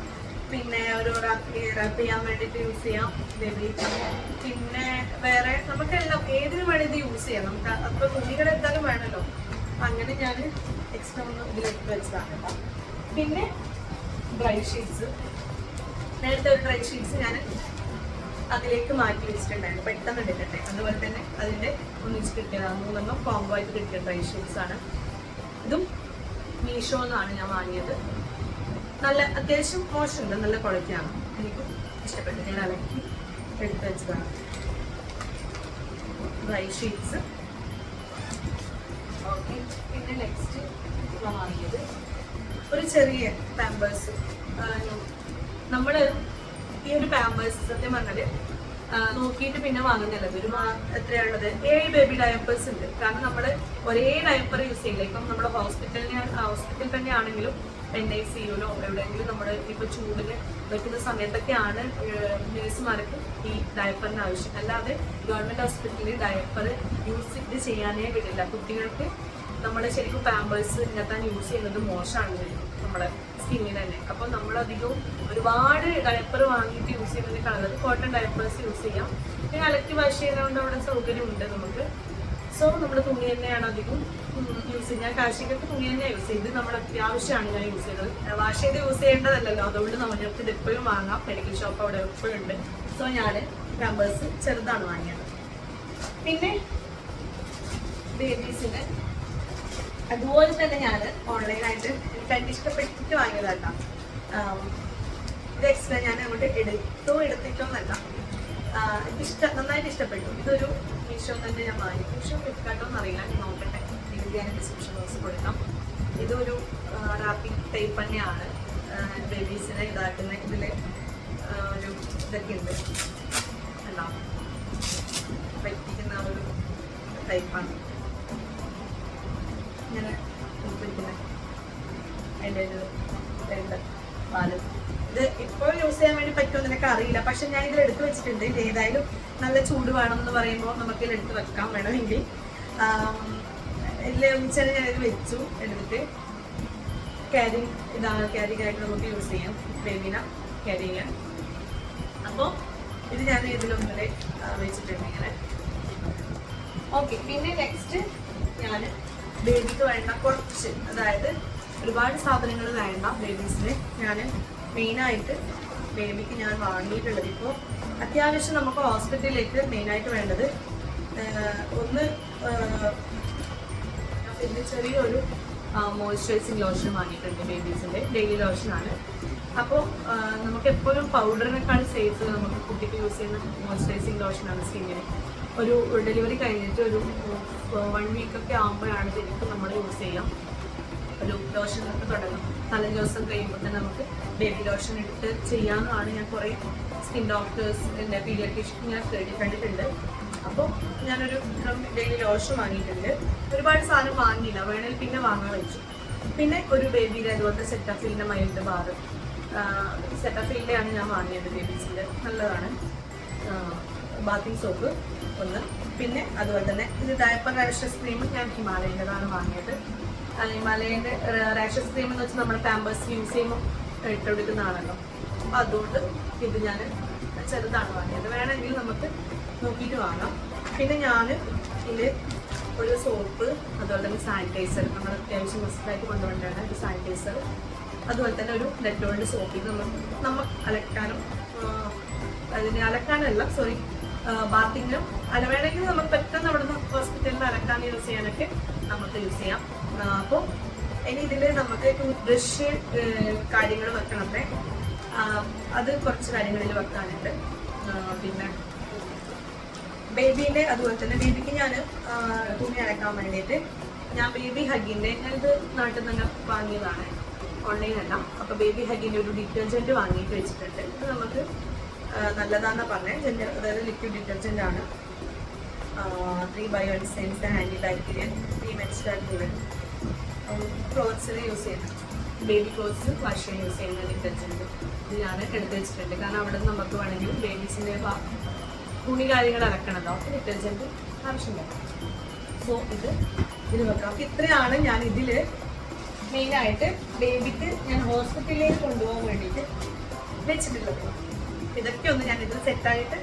പിന്നെ ഒരു റാപ്പ് ചെയ്യാൻ വേണ്ടിയിട്ട് യൂസ് ചെയ്യാം ബേബി. പിന്നെ വേറെ നമുക്കെല്ലാം ഏതിനും വേണ്ടി ഇത് യൂസ് ചെയ്യാം, നമുക്ക് അപ്പോൾ തുണികൾ എന്തായാലും വേണമല്ലോ. അങ്ങനെ ഞാൻ എക്സ്ട്രാ ഒന്ന് ഇതിലേക്ക് വെച്ചതാണ് കേട്ടോ. പിന്നെ ഡ്രൈ ഷീറ്റ്സ്, നേരത്തെ ഒരു ഡ്രൈ ഷീറ്റ്സ് ഞാൻ അതിലേക്ക് മാറ്റി വെച്ചിട്ടുണ്ടായിരുന്നു, പെട്ടെന്ന് എടുക്കട്ടെ. അതുപോലെ തന്നെ അതിൻ്റെ ഒന്നിച്ച് കിട്ടിയതാണ്, 3 കോംബോ ആയിട്ട് കിട്ടിയ ഡ്രൈ ഷീറ്റ്സ് ആണ്. ഇതും മീഷോന്നാണ് ഞാൻ വാങ്ങിയത്. നല്ല അത്യാവശ്യം മോശമുണ്ട്, നല്ല ക്വാളിറ്റിയാണ്, എനിക്ക് ഇഷ്ടപ്പെട്ടു. ഞാൻ അലക്കി എടുത്ത് വെച്ചതാണ് ഡ്രൈ ഷീറ്റ്സ്. ഓക്കെ, പിന്നെ നെക്സ്റ്റ് വാങ്ങിയത് ഒരു ചെറിയ പാമ്പേഴ്സ്. നമ്മൾ ഈ ഒരു പാമ്പേഴ്സ് സത്യം പറഞ്ഞാൽ നോക്കിയിട്ട് പിന്നെ വാങ്ങുന്നില്ല. ഒരു എത്രയാണുള്ളത് 7 ബേബി ഡയപ്പേഴ്സ് ഉണ്ട്. കാരണം നമ്മൾ ഒരേ ഡയപ്പർ യൂസ് ചെയ്യില്ല. ഇപ്പം നമ്മുടെ ഹോസ്പിറ്റൽ തന്നെ ആണെങ്കിലും NICUലോ എവിടെയെങ്കിലും നമ്മൾ ഇപ്പോൾ ചൂടിന് വെക്കുന്ന സമയത്തൊക്കെയാണ് നേഴ്സുമാർക്ക് ഈ ഡയപ്പറിന് ആവശ്യം. അല്ലാതെ ഗവൺമെൻറ് ഹോസ്പിറ്റലിൽ ഡയപ്പർ യൂസ് ചെയ്യാനേ വിടില്ല. കുട്ടികൾക്ക് നമ്മൾ ശരിക്കും പാമ്പേഴ്സ് ഇങ്ങനത്തെ യൂസ് ചെയ്യുന്നത് മോശമാണ് നമ്മുടെ സ്കിന്നിന് തന്നെ. അപ്പോൾ നമ്മളധികവും ഒരുപാട് ഡയപ്പർ വാങ്ങിയിട്ട് യൂസ് ചെയ്യുന്നതിന് കളർ കോട്ടൺ ഡയപ്പേഴ്സ് യൂസ് ചെയ്യാം. പിന്നെ അലക്കി വാഷ് ചെയ്യുന്നതുകൊണ്ട് അവിടെ സൗകര്യമുണ്ട് നമുക്ക്. സോ നമ്മുടെ തുണി തന്നെയാണ് അധികം യൂസ് ചെയ്യുക. ഞാൻ കാശിക്കൊക്കെ തുണി തന്നെയാണ് യൂസ് ചെയ്ത്, നമ്മുടെ അത്യാവശ്യമാണ് ഞാൻ യൂസ് ചെയ്തത്. വാഷ് ചെയ്ത് യൂസ് ചെയ്യേണ്ടതല്ലല്ലോ, അതുകൊണ്ട് നമുക്ക് ഇത് എപ്പോഴും വാങ്ങാം. മെഡിക്കൽ ഷോപ്പ് അവിടെ എപ്പോഴും ഉണ്ട്. സോ ഞാൻ പാമ്പേഴ്സ് ചെറുതാണ് വാങ്ങിയത്. പിന്നെ ബേബീസിന് അതുപോലെ തന്നെ ഞാൻ ഓൺലൈനായിട്ട് എനിക്ക് ഇഷ്ടപ്പെട്ടിട്ട് വാങ്ങിയതാട്ടോ. ഇത് എക്സ്ട്രാ ഞാൻ അങ്ങോട്ട് എടുത്തിട്ടോ എന്നല്ല, എനിക്ക് നന്നായിട്ട് ഇഷ്ടപ്പെട്ടു. ഇതൊരു മീഷോ തന്നെ ഞാൻ വാങ്ങി. മീഷോ ഫ്ലിപ്കാർട്ടോ എന്നറിയില്ല, ഞാൻ നോക്കട്ടെ, ഇതിൻ്റെ ഞാൻ ഡിസ്ക്രിപ്ഷൻ ബോക്സ് കൊടുക്കാം. ഇതൊരു റാപ്പിംഗ് ടൈപ്പ് തന്നെയാണ്, ബേബീസിനെ ഇതാക്കുന്ന. ഇതിൽ ഒരു ഇതൊക്കെ ഉണ്ട്, ഉണ്ടാവും പറ്റിക്കുന്ന ഒരു ടൈപ്പാണ്. ഇങ്ങനെ വെക്കുന്നത്. അതിൻ്റെ ഒരു രണ്ട് പാലും ഇത് ഇപ്പോൾ യൂസ് ചെയ്യാൻ വേണ്ടി പറ്റുമെന്ന് എനിക്ക് അറിയില്ല. പക്ഷെ ഞാൻ ഇതിൽ എടുത്ത് വെച്ചിട്ടുണ്ട്. ഇത് ഏതായാലും നല്ല ചൂട് വേണം എന്ന് പറയുമ്പോൾ നമുക്ക് ഇതിൽ എടുത്ത് വെക്കാൻ വേണമെങ്കിൽ ഇതിൽ ഒന്നിച്ചാൽ ഞാനിത് വെച്ചു. എടുത്തിട്ട് ക്യാരിങ് ഇതാണ്, ക്യാരിങ് ആയിട്ട് നമുക്ക് യൂസ് ചെയ്യാം, ബേബീനെ ക്യാരി ചെയ്യാൻ. അപ്പോൾ ഇത് ഞാൻ ഇതിലൊന്നിൽ വെച്ചിട്ടുണ്ട് ഇങ്ങനെ. ഓക്കെ, പിന്നെ നെക്സ്റ്റ് ഞാൻ ബേബിക്ക് വേണ്ട കുറച്ച്, അതായത് ഒരുപാട് സാധനങ്ങൾ വേണ്ട ബേബീസിന്. ഞാൻ മെയിനായിട്ട് ബേബിക്ക് ഞാൻ വാങ്ങിയിട്ടുള്ളത്, ഇപ്പോൾ അത്യാവശ്യം നമുക്ക് ഹോസ്പിറ്റലിലേക്ക് മെയിനായിട്ട് വേണ്ടത് ഒന്ന് പിന്നെ ചെറിയൊരു മോയ്സ്ചറൈസിങ് ലോഷൻ വാങ്ങിയിട്ടുണ്ട്. ബേബീസിൻ്റെ ഡെയിലി ലോഷനാണ്. അപ്പോൾ നമുക്ക് എപ്പോഴും പൗഡറിനേക്കാൾ സേഫ് നമുക്ക് കുട്ടിക്ക് യൂസ് ചെയ്യുന്ന മോയ്സ്ചറൈസിങ് ലോഷനാണ് സ്കിന്നിന്. ഒരു ഡെലിവറി കഴിഞ്ഞിട്ട് ഒരു 1 വീക്കൊക്കെ ആകുമ്പോഴാണ് ശരിക്കും നമ്മൾ യൂസ് ചെയ്യാം. ഒരു ലോഷനൊക്കെ തുടങ്ങും. 4 ദിവസം കഴിയുമ്പോൾ തന്നെ നമുക്ക് ബേബി ലോഷൻ ഇട്ട് ചെയ്യാമെന്നാണ് ഞാൻ കുറേ സ്കിൻ ഡോക്ടേഴ്സ്, എൻ്റെ പീഡിയാട്രീഷ്യൻ ഞാൻ കണ്ടിട്ടുണ്ട്. അപ്പോൾ ഞാനൊരു ഡെയിലി ലോഷൻ വാങ്ങിയിട്ടുണ്ട്. ഒരുപാട് സാധനം വാങ്ങിയില്ല, വേണമെങ്കിൽ പിന്നെ വാങ്ങാൻ വെച്ചു. പിന്നെ ഒരു ബേബിയുടെ അതുപോലത്തെ സെറ്റാഫീലിൻ്റെ മൈൽഡ് ബാർ, സെറ്റാഫീലിൻ്റെയാണ് ഞാൻ വാങ്ങിയത്. ബേബീസിൻ്റെ നല്ലതാണ്. ബാത്തിങ് സോപ്പ് ഒന്ന്, പിന്നെ അതുപോലെ തന്നെ ഇത് ഡയപ്പർ റാഷസ് ക്രീം ഞാൻ ഹിമാലയൻ്റെതാണ് വാങ്ങിയത്. ഹിമാലയൻ്റെ റാഷസ് ക്രീം എന്ന് വെച്ചാൽ നമ്മൾ പാമ്പേഴ്സ് യൂസ് ചെയ്യുമ്പോൾ ഇട്ടെടുക്കുന്നതാണല്ലോ. അപ്പോൾ അതുകൊണ്ട് ഇത് ഞാൻ ചെറുതാണ് വാങ്ങിയത്. വേണമെങ്കിൽ നമുക്ക് നോക്കിയിട്ട് വാങ്ങാം. പിന്നെ ഞാൻ ഇതിൽ ഒരു സോപ്പ്, അതുപോലെ തന്നെ സാനിറ്റൈസർ, നമ്മൾ അത്യാവശ്യം മസ്റ്റായിട്ട് കൊണ്ടുപോകേണ്ടതാണ് ഒരു സാനിറ്റൈസർ. അതുപോലെ തന്നെ ഒരു ഡെറ്റോളിൻ്റെ സോപ്പ്. ഇത് നമ്മൾ അലക്കാനും, അതിന് അലക്കാനല്ല സോറി ബാത്തിങ്ങിനും വേണമെങ്കിൽ നമുക്ക് പെട്ടെന്ന് അവിടെ നിന്ന് ഹോസ്പിറ്റലിൽ നിന്ന് അലക്കാൻ യൂസ് ചെയ്യാനൊക്കെ നമുക്ക് യൂസ് ചെയ്യാം. അപ്പോൾ ഇനി ഇതിൽ നമുക്ക് ടൂത്ത് ബ്രഷ് കാര്യങ്ങൾ വെക്കണത്തെ, അത് കുറച്ച് കാര്യങ്ങളിൽ വെക്കാനുണ്ട്. പിന്നെ ബേബീൻ്റെ അതുപോലെ തന്നെ ബേബിക്ക് ഞാൻ തുണി അലക്കാൻ വേണ്ടിയിട്ട് ഞാൻ ബേബി ഹഗിൻ്റെ, ഞാനിത് നാട്ടിൽ നിന്ന് വാങ്ങിയതാണ്, ഓൺലൈനല്ല. അപ്പോൾ ബേബി ഹഗിൻ്റെ ഒരു ഡിറ്റർജൻറ്റ് വാങ്ങിയിട്ട് വെച്ചിട്ടുണ്ട്. ഇത് നമുക്ക് നല്ലതാണെന്ന് പറഞ്ഞത്. അതായത് ലിക്വിഡ് ഡിറ്റർജൻ്റ് ആണ്. 3 എൻസൈംസ്, ആൻറ്റി ബാക്ടീരിയൽ, പ്രീമെൻസ്ട്രൽ ക്ലോത്ത്സിൽ യൂസ് ചെയ്യുന്നത്, ബേബി ക്ലോത്ത്സ് വാഷ് ചെയ്യാൻ യൂസ് ചെയ്യുന്ന ഡിറ്റർജൻറ്റ് ഇത് ഞാൻ എടുത്ത് വെച്ചിട്ടുണ്ട്. കാരണം അവിടെ നിന്ന് നമുക്ക് വേണമെങ്കിൽ ബേബീസിൻ്റെ തുണി കാര്യങ്ങൾ അലക്കണമല്ലോ, അപ്പോൾ ഡിറ്റർജൻറ്റ് ആവശ്യമില്ല. സോ ഇതിൽ വെക്കാം. അപ്പോൾ ഇത്രയാണ് ഞാൻ ഇതിൽ മെയിനായിട്ട് ബേബിക്ക് ഞാൻ ഹോസ്പിറ്റലിലേക്ക് കൊണ്ടുപോകാൻ വേണ്ടിയിട്ട് വെച്ചിട്ടുള്ളത്. ഇതൊക്കെ ഒന്ന് ഞാൻ ഇതിൽ സെറ്റായിട്ട്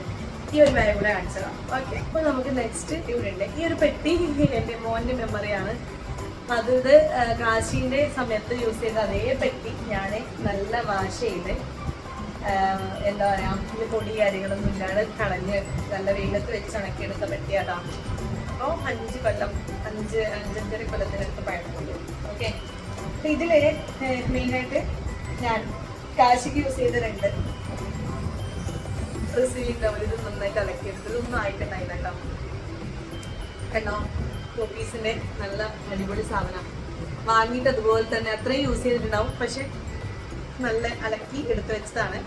ഈ ഒരു ബാഗ് കൂടെ കാണിച്ചതാണ്. ഓക്കെ, അപ്പോൾ നമുക്ക് നെക്സ്റ്റ് ഇവിടെ ഉണ്ട്. ഈ ഒരു പെട്ടി എൻ്റെ മോൻ്റെ മെമ്മറിയാണ്. അത് കാശീൻ്റെ സമയത്ത് യൂസ് ചെയ്ത അതേ പെട്ടി ഞാൻ നല്ല വാഷ് ചെയ്ത് എന്താ പറയുക, ഇത് പൊടി കാര്യങ്ങളൊന്നും ഇല്ലാതെ കളഞ്ഞ് നല്ല വെയിലത്ത് വെച്ച് ഉണക്കിയെടുത്ത പെട്ടിയാതാണ്. അപ്പോൾ 5 കൊല്ലം 5-5.5 കൊല്ലത്തിനടുത്ത് പഴക്കമുണ്ട്. ഓക്കെ, അപ്പോൾ ഇതിൽ മെയിനായിട്ട് ഞാൻ കാശിക്ക് യൂസ് ചെയ്ത 2 റിസീലിംഗ് ടവൽ. ഇത് നന്നായിട്ട് അലക്കിയെടുത്ത് ഇതൊന്നും ആയിട്ടുണ്ടായില്ല കേട്ടോ. കണ്ടോ, കോപ്പീസിൻ്റെ നല്ല അടിപൊളി സാധനം വാങ്ങിയിട്ട് അതുപോലെ തന്നെ അത്രയും യൂസ് ചെയ്തിട്ടുണ്ടാവും. പക്ഷെ നല്ല അലക്കി എടുത്ത് വെച്ചതാണ്.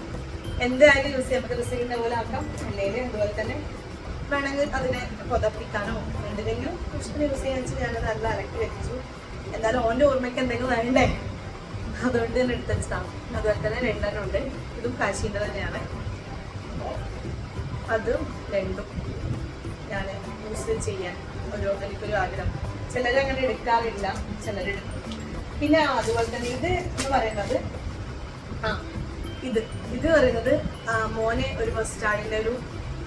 എന്തായാലും യൂസ് ചെയ്യാം, നമുക്ക് റിസീലിംഗ് പോലെ ആക്കാം. അല്ലെങ്കിൽ അതുപോലെ തന്നെ വേണമെങ്കിൽ അതിനെ പുതപ്പിക്കാനോ എന്തിനെങ്കിലും ഇഷ്ടത്തിന് യൂസ് ചെയ്യാന്ന് വെച്ചാൽ ഞാനത് നല്ല അലക്കി വെച്ചു. എന്തായാലും ഓൻ്റെ ഓർമ്മയ്ക്ക് എന്തെങ്കിലും വേണ്ടേ, അതുകൊണ്ട് തന്നെ എടുത്ത് വെച്ചതാണ്. അതുപോലെ തന്നെ 2 ഉണ്ട്. ഇതും കാശീൻ്റെ തന്നെയാണ്. അതും 2 ഞാൻ യൂസ് ചെയ്യാൻ എനിക്കൊരു ആഗ്രഹം. ചിലരങ്ങനെ എടുക്കാറില്ല, ചിലരെടുക്കും. പിന്നെ അതുപോലെ തന്നെ ഇത് എന്ന് പറയുന്നത് ഇത് പറയുന്നത് മോനെ ഒരു മസ്റ്റാർഡിൻ്റെ ഒരു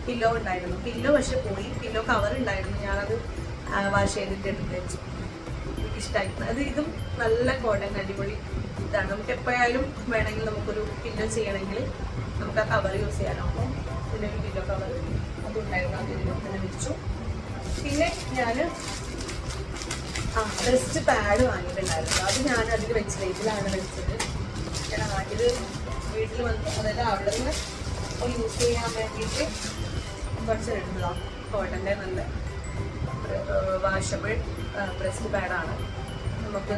പില്ലോ ഉണ്ടായിരുന്നു. പില്ലോ പക്ഷെ പോയി, പില്ലോ കവർ ഉണ്ടായിരുന്നു. ഞാനത് വാഷ് ചെയ്തിട്ട് എടുത്ത് വെച്ചു. എനിക്കിഷ്ടമായിരുന്നു അത്. ഇതും നല്ല കോട്ടൺ അടിപൊളി ഇതാണ്. നമുക്ക് എപ്പോഴായാലും വേണമെങ്കിൽ നമുക്കൊരു പില്ലോ ചെയ്യണമെങ്കിൽ നമുക്ക് ആ കവർ യൂസ് ചെയ്യാനോ. അപ്പോൾ ഇതിനൊരു പില്ലോ കവർ അതുണ്ടായിരുന്നു, അത് ഇതിൽ തന്നെ വെച്ചു. പിന്നെ ഞാൻ ബ്രസ്റ്റ് പാഡ് വാങ്ങിയിട്ടുണ്ടായിരുന്നു. അത് ഞാൻ അതിൽ വെച്ചത്, ഇതിലാണ് വെച്ചത്. ഇത് വീട്ടിൽ വന്ന്, അതായത് അവിടെ നിന്ന് യൂസ് ചെയ്യാൻ വേണ്ടിയിട്ട് കുറച്ച് എടുത്തതാണ്. കോട്ടൻ്റെ നല്ല വാഷബിൾ ബ്രസ്റ്റ് പാഡാണ്. നമുക്ക്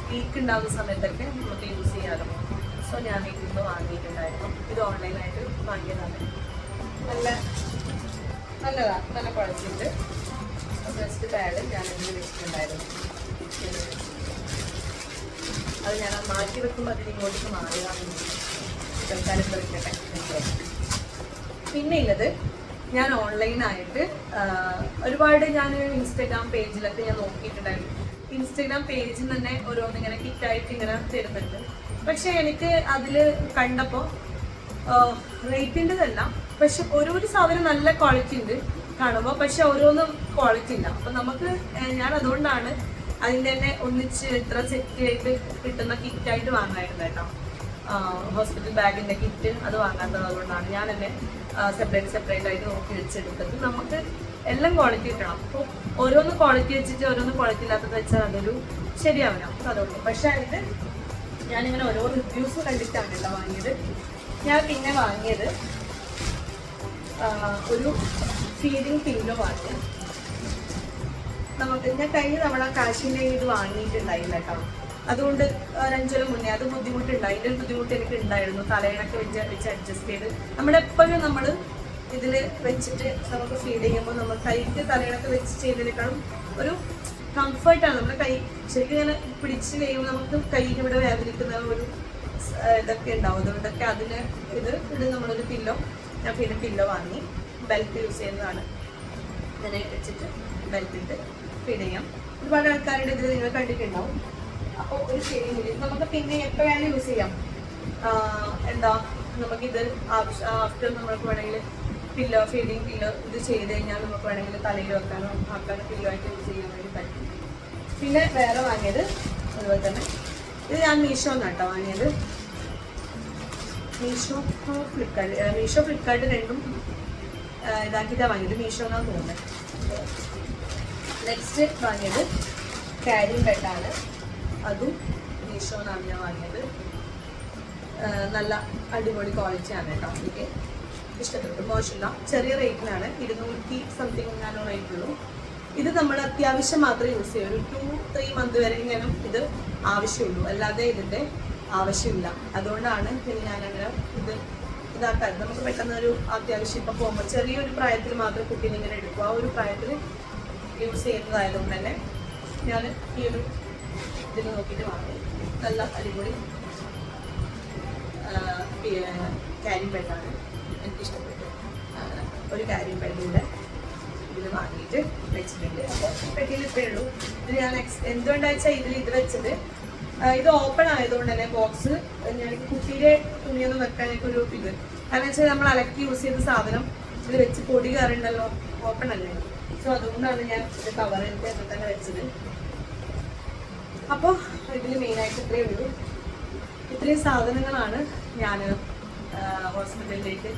വീക്ക് ഉണ്ടാകുന്ന സമയത്തൊക്കെ നമുക്ക് യൂസ് ചെയ്യാമല്ലോ. സോ ഞാൻ ഇതിന്ന് വാങ്ങിയിട്ടുണ്ടായിരുന്നു. ഇത് ഓൺലൈനായിട്ട് വാങ്ങിയതാണ്. നല്ലതാണ്, നല്ല ക്വാളിറ്റി ഉണ്ട്. ബ്രസ്റ്റ് പാഡ് ഞാൻ ഇതിൽ വെച്ചിട്ടുണ്ടായിരുന്നു. അത് ഞാൻ മാറ്റി വെക്കുമ്പോൾ അതിന് ഇങ്ങോട്ടേക്ക് മാറിയാകുന്നു. തൽക്കാലം വെക്കട്ടെ. പിന്നെ ഉള്ളത് ഞാൻ ഓൺലൈനായിട്ട് ഒരുപാട് ഞാൻ ഇൻസ്റ്റാഗ്രാം പേജിലൊക്കെ ഞാൻ നോക്കിയിട്ടുണ്ടായിരുന്നു. ഇൻസ്റ്റാഗ്രാം പേജിൽ തന്നെ ഓരോന്നിങ്ങനെ കിറ്റായിട്ട് ഇങ്ങനെ തരുന്നുണ്ട്. പക്ഷെ എനിക്ക് അതിൽ കണ്ടപ്പോൾ റേറ്റിൻ്റെതല്ല, പക്ഷെ ഓരോരു സാധനം നല്ല ക്വാളിറ്റി ഉണ്ട് കാണുമ്പോൾ, പക്ഷെ ഓരോന്നും ക്വാളിറ്റി ഇല്ല. അപ്പം നമുക്ക് ഞാൻ അതുകൊണ്ടാണ് അതിൻ്റെ തന്നെ ഒന്നിച്ച് ഇത്ര സെറ്റ് ആയിട്ട് കിട്ടുന്ന കിറ്റായിട്ട് വാങ്ങായിരുന്നു കേട്ടോ. ഹോസ്പിറ്റൽ ബാഗിൻ്റെ കിറ്റ് അത് വാങ്ങാത്തത് അതുകൊണ്ടാണ് ഞാൻ തന്നെ സെപ്പറേറ്റ് ആയിട്ട് നോക്കി വെച്ചെടുത്തത്. നമുക്ക് എല്ലാം ക്വാളിറ്റി കിട്ടണം. അപ്പോൾ ഓരോന്ന് ക്വാളിറ്റി വെച്ചിട്ട് ഓരോന്ന് ക്വാളിറ്റി ഇല്ലാത്തത് വെച്ചാൽ അതൊരു ശരിയാവില്ല. അതുകൊണ്ട് പക്ഷെ ഇത് ഞാനിങ്ങനെ ഓരോ റിവ്യൂസ് കണ്ടിട്ടാണ് കേട്ടോ വാങ്ങിയത്. ഞാൻ പിന്നെ വാങ്ങിയത് ഒരു ഫീഡിങ് പില്ലോ വാങ്ങി. നമുക്ക് ഞാൻ കഴിഞ്ഞ തവണ കാശിൻ്റെ ഇത് വാങ്ങിയിട്ടുണ്ടായില്ല കേട്ടോ. അതുകൊണ്ട് ഒരു 5 കൊല്ലം മുന്നേ അത് ബുദ്ധിമുട്ടുണ്ടായി. ഇതിൻ്റെ ഒരു ബുദ്ധിമുട്ട് എനിക്ക് ഉണ്ടായിരുന്നു. തലയിണൊക്കെ വെച്ച് അഡ്ജസ്റ്റ് ചെയ്ത് നമ്മളെപ്പോഴും നമ്മൾ ഇതിൽ വെച്ചിട്ട് നമുക്ക് ഫീഡ് ചെയ്യുമ്പോൾ നമ്മൾ കൈക്ക് തലയിണൊക്കെ വെച്ച് ചെയ്തതിനേക്കാളും ഒരു കംഫർട്ടാണ്. നമ്മുടെ കൈ ശരിക്കും ഇങ്ങനെ പിടിച്ച് കഴിയുമ്പോൾ നമുക്ക് കൈക്ക് ഇവിടെ വേദനിക്കുന്ന ഒരു ഇതൊക്കെ ഉണ്ടാവും. അതുകൊണ്ടൊക്കെ അതിന് ഇത് നമ്മളൊരു പില്ലോ, ഞാൻ പിന്നെ പില്ലോ വാങ്ങി. ബെൽറ്റ് യൂസ് ചെയ്യുന്നതാണ്. ഇങ്ങനെ വെച്ചിട്ട് ബെൽറ്റ് ഇട്ട് ഫീഡ് ചെയ്യാം. ഒരുപാട് ആൾക്കാരുടെ ഇതിൽ നിങ്ങൾ കണ്ടിട്ടുണ്ടാവും. അപ്പോൾ ഒരു ശരിയില്ല, നമുക്ക് പിന്നെ എപ്പോഴാണ് യൂസ് ചെയ്യാം. എന്താ നമുക്കിത് ആഫ്റ്റർ നമ്മൾക്ക് വേണമെങ്കിൽ പില്ലോ ഫീഡിങ് പില്ലോ ഇത് ചെയ്ത് കഴിഞ്ഞാൽ നമുക്ക് വേണമെങ്കിൽ തലയിൽ വെക്കാനോ ആക്കാനോ പില്ലോ ആയിട്ട് യൂസ് ചെയ്യാൻ വേണ്ടി പറ്റും. പിന്നെ വേറെ വാങ്ങിയത് അതുപോലെ തന്നെ ഇത് ഞാൻ മീഷോ എന്നാട്ടോ വാങ്ങിയത്. മീഷോ ഫ്ലിപ്കാർട്ട് രണ്ടും ഇതാക്കിയിട്ടാണ് വാങ്ങിയത്. മീഷോ എന്നാണ് തോന്നുന്നത്. നെക്സ്റ്റ് വാങ്ങിയത് ക്യാരിങ് ബെഡാണ്. അതും മീഷോ എന്നാണ് ഞാൻ വാങ്ങിയത്. നല്ല അടിപൊളി ക്വാളിറ്റിയാണ് കേട്ടോ. എനിക്ക് ഇഷ്ടപ്പെട്ടു, മോശമില്ല. ചെറിയ റേറ്റിനാണ്, 200 സംതിങ് ഞാനോ റേറ്റുള്ളൂ. ഇത് നമ്മൾ അത്യാവശ്യം മാത്രമേ യൂസ് ചെയ്യൂ. ഒരു 2-3 മന്ത് വരെ ഇങ്ങനും ഇത് ആവശ്യമുള്ളൂ, അല്ലാതെ ഇതിൻ്റെ ആവശ്യമില്ല. അതുകൊണ്ടാണ് പിന്നെ ഞാനങ്ങനെ ഇതാക്കാറ്. നമുക്ക് പെട്ടെന്ന് ഒരു അത്യാവശ്യം ഇപ്പം പോകുമ്പോൾ ചെറിയൊരു പ്രായത്തിൽ മാത്രമേ കുട്ടീനെ ഇങ്ങനെ എടുക്കും. ആ ഒരു പ്രായത്തിൽ യൂസ് ചെയ്യുന്നതായതുകൊണ്ട് തന്നെ ഞാൻ ഈ ഒരു ഇതിൽ നോക്കിയിട്ട് വാങ്ങി. നല്ല അടിപൊളി ക്യാരിങ് ബെഡാണ്, എനിക്കിഷ്ടപ്പെട്ടു. ഒരു ക്യാരിങ് ബെഡിൻ്റെ ഇതിൽ വാങ്ങിയിട്ട് വെച്ചിട്ടുണ്ട്. അപ്പോൾ പെട്ടിയിൽ ഇത്രയേ ഉള്ളൂ. ഇത് ഞാൻ എന്തുകൊണ്ടാണെന്ന് വെച്ചാൽ ഇത് വെച്ചത് ഇത് ഓപ്പൺ ആയതുകൊണ്ട് തന്നെ ബോക്സ് ഞാൻ കുട്ടിയുടെ തുണിയൊന്നും വെക്കാനൊക്കെ ഒരു ഇത്, കാരണം വെച്ചാൽ നമ്മൾ അലക്കി യൂസ് ചെയ്ത സാധനം ഇത് വെച്ച് പൊടി കയറുണ്ടല്ലോ, ഓപ്പൺ അല്ലേ. സോ അതുകൊണ്ടാണ് ഞാൻ ഇത് കവറിൻ്റെ അതിൽ തന്നെ വെച്ചത്. അപ്പോൾ ഇതിൽ മെയിനായിട്ട് ഇത്രയേ ഉള്ളൂ. ഇത്രയും സാധനങ്ങളാണ് ഞാൻ ഹോസ്പിറ്റലിലേക്ക്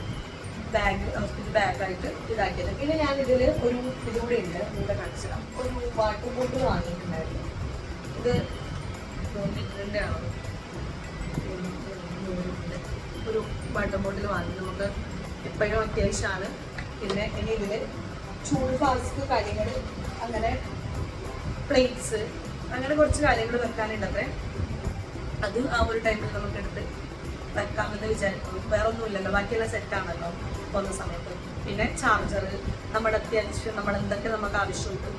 ഹോസ്പിറ്റൽ ബാഗായിട്ട് ഇതാക്കിയത്. പിന്നെ ഞാൻ ഇതിൽ ഒരു ഇതുകൂടെ ഉണ്ട്, ഇവിടെ കാണിച്ചതാണ്. ഒരു വാട്ടർ ബോട്ടിൽ വാങ്ങിയിട്ടുണ്ടായിരുന്നു. ഇത് 100 ആണോ, ഒരു വാട്ടർ ബോട്ടിൽ വാങ്ങി. നമുക്ക് എപ്പോഴും അത്യാവശ്യമാണ്. പിന്നെ ഇനി ഇതിൽ ചൂട് ഫ്ലാസ്ക് കാര്യങ്ങൾ, അങ്ങനെ പ്ലേറ്റ്സ്, അങ്ങനെ കുറച്ച് കാര്യങ്ങൾ വെക്കാനുണ്ടത്രേ. അത് ആ ഒരു ടൈമിൽ നമുക്ക് എടുത്ത് വെക്കാമെന്ന് വിചാരിക്കുന്നു. വേറെ ഒന്നുമില്ലല്ലോ, ബാക്കിയുള്ള സെറ്റാണല്ലോ പോകുന്ന സമയത്ത്. പിന്നെ ചാർജർ, നമ്മുടെ അത്യാവശ്യം എന്തൊക്കെ നമുക്ക് ആവശ്യമുണ്ട്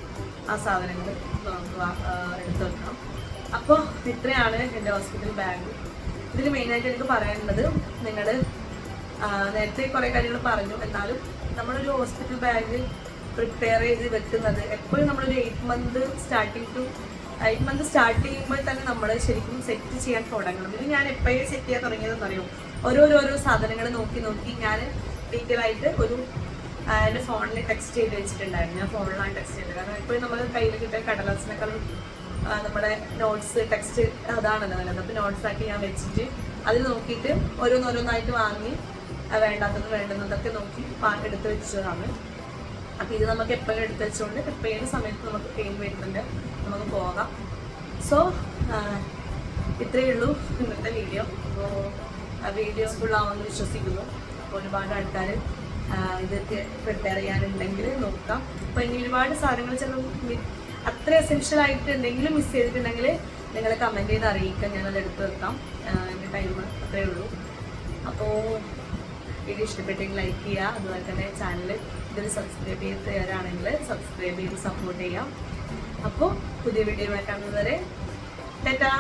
ആ സാധനങ്ങൾ നമുക്ക് എടുത്ത് വെക്കണം. അപ്പോൾ ഇത്രയാണ് എൻ്റെ ഹോസ്പിറ്റൽ ബാഗ്. ഇതിൽ മെയിനായിട്ട് എനിക്ക് പറയാനുള്ളത്, നിങ്ങൾ നേരത്തെ കുറേ കാര്യങ്ങൾ പറഞ്ഞു, എന്നാലും നമ്മളൊരു ഹോസ്പിറ്റൽ ബാഗ് പ്രിപ്പയർ ചെയ്ത് വെക്കുന്നത് എപ്പോഴും നമ്മളൊരു 8 മന്ത് സ്റ്റാർട്ട് ചെയ്യുമ്പോൾ തന്നെ നമ്മൾ ശരിക്കും സെറ്റ് ചെയ്യാൻ തുടങ്ങണം. ഇത് ഞാൻ എപ്പോഴും സെറ്റ് ചെയ്യാൻ തുടങ്ങിയതെന്ന് അറിയും, ഓരോരോ സാധനങ്ങൾ നോക്കി ഞാൻ ഡീറ്റെയിൽ ആയിട്ട് എൻ്റെ ഫോണിൽ ടെക്സ്റ്റ് ചെയ്ത് വെച്ചിട്ടുണ്ടായിരുന്നു. ഞാൻ ഫോണിലാണ് ടെക്സ്റ്റ് ചെയ്തത്, കാരണം എപ്പോഴും നമ്മൾ കയ്യിൽ കിട്ടിയ കടലാസിനേക്കാളും നമ്മുടെ നോട്ട്സ് ടെക്സ്റ്റ് അതാണല്ലോ നല്ലത്. അപ്പോൾ നോട്ട്സാക്കി ഞാൻ വെച്ചിട്ട് അതിൽ നോക്കിയിട്ട് ഓരോന്നായിട്ട് വാങ്ങി വേണ്ടുന്നതൊക്കെ നോക്കി എടുത്ത് വെച്ചതാണ്. അപ്പോൾ ഇത് നമുക്ക് എപ്പോഴും എടുത്ത് വെച്ചുകൊണ്ട് എപ്പോഴും സമയത്ത് നമുക്ക് പെയിൻ വരുന്നുണ്ട്, നമുക്ക് പോകാം. സോ ഇത്രയേ ഉള്ളൂ ഇന്നത്തെ വീഡിയോ. അപ്പോൾ ആ വീഡിയോ ഫുള്ളാവുമെന്ന് വിശ്വസിക്കുന്നു. അപ്പോൾ ഒരുപാട് ആൾക്കാർ ഇതൊക്കെ പ്രിപ്പയർ ചെയ്യാനുണ്ടെങ്കിൽ നോക്കാം. അപ്പോൾ ഇനി ഒരുപാട് സാധനങ്ങൾ ചില അത്ര എസെൻഷ്യൽ ആയിട്ട് എന്തെങ്കിലും മിസ് ചെയ്തിട്ടുണ്ടെങ്കിൽ നിങ്ങൾ കമൻറ്റ് ചെയ്ത് അറിയിക്കാം, ഞാനത് എടുത്ത് വെക്കാം. എൻ്റെ ടൈം അത്രയേ ഉള്ളൂ. അപ്പോൾ വീഡിയോ ഇഷ്ടപ്പെട്ടെങ്കിൽ ലൈക്ക് ചെയ്യുക. അതുപോലെ തന്നെ ചാനൽ ഇതിൽ സബ്സ്ക്രൈബ് ചെയ്ത് തരാണെങ്കിൽ സബ്സ്ക്രൈബ് ചെയ്ത് സപ്പോർട്ട് ചെയ്യാം. അപ്പോൾ പുതിയ വീഡിയോ കാണുന്നത് വരെ ടാറ്റാ.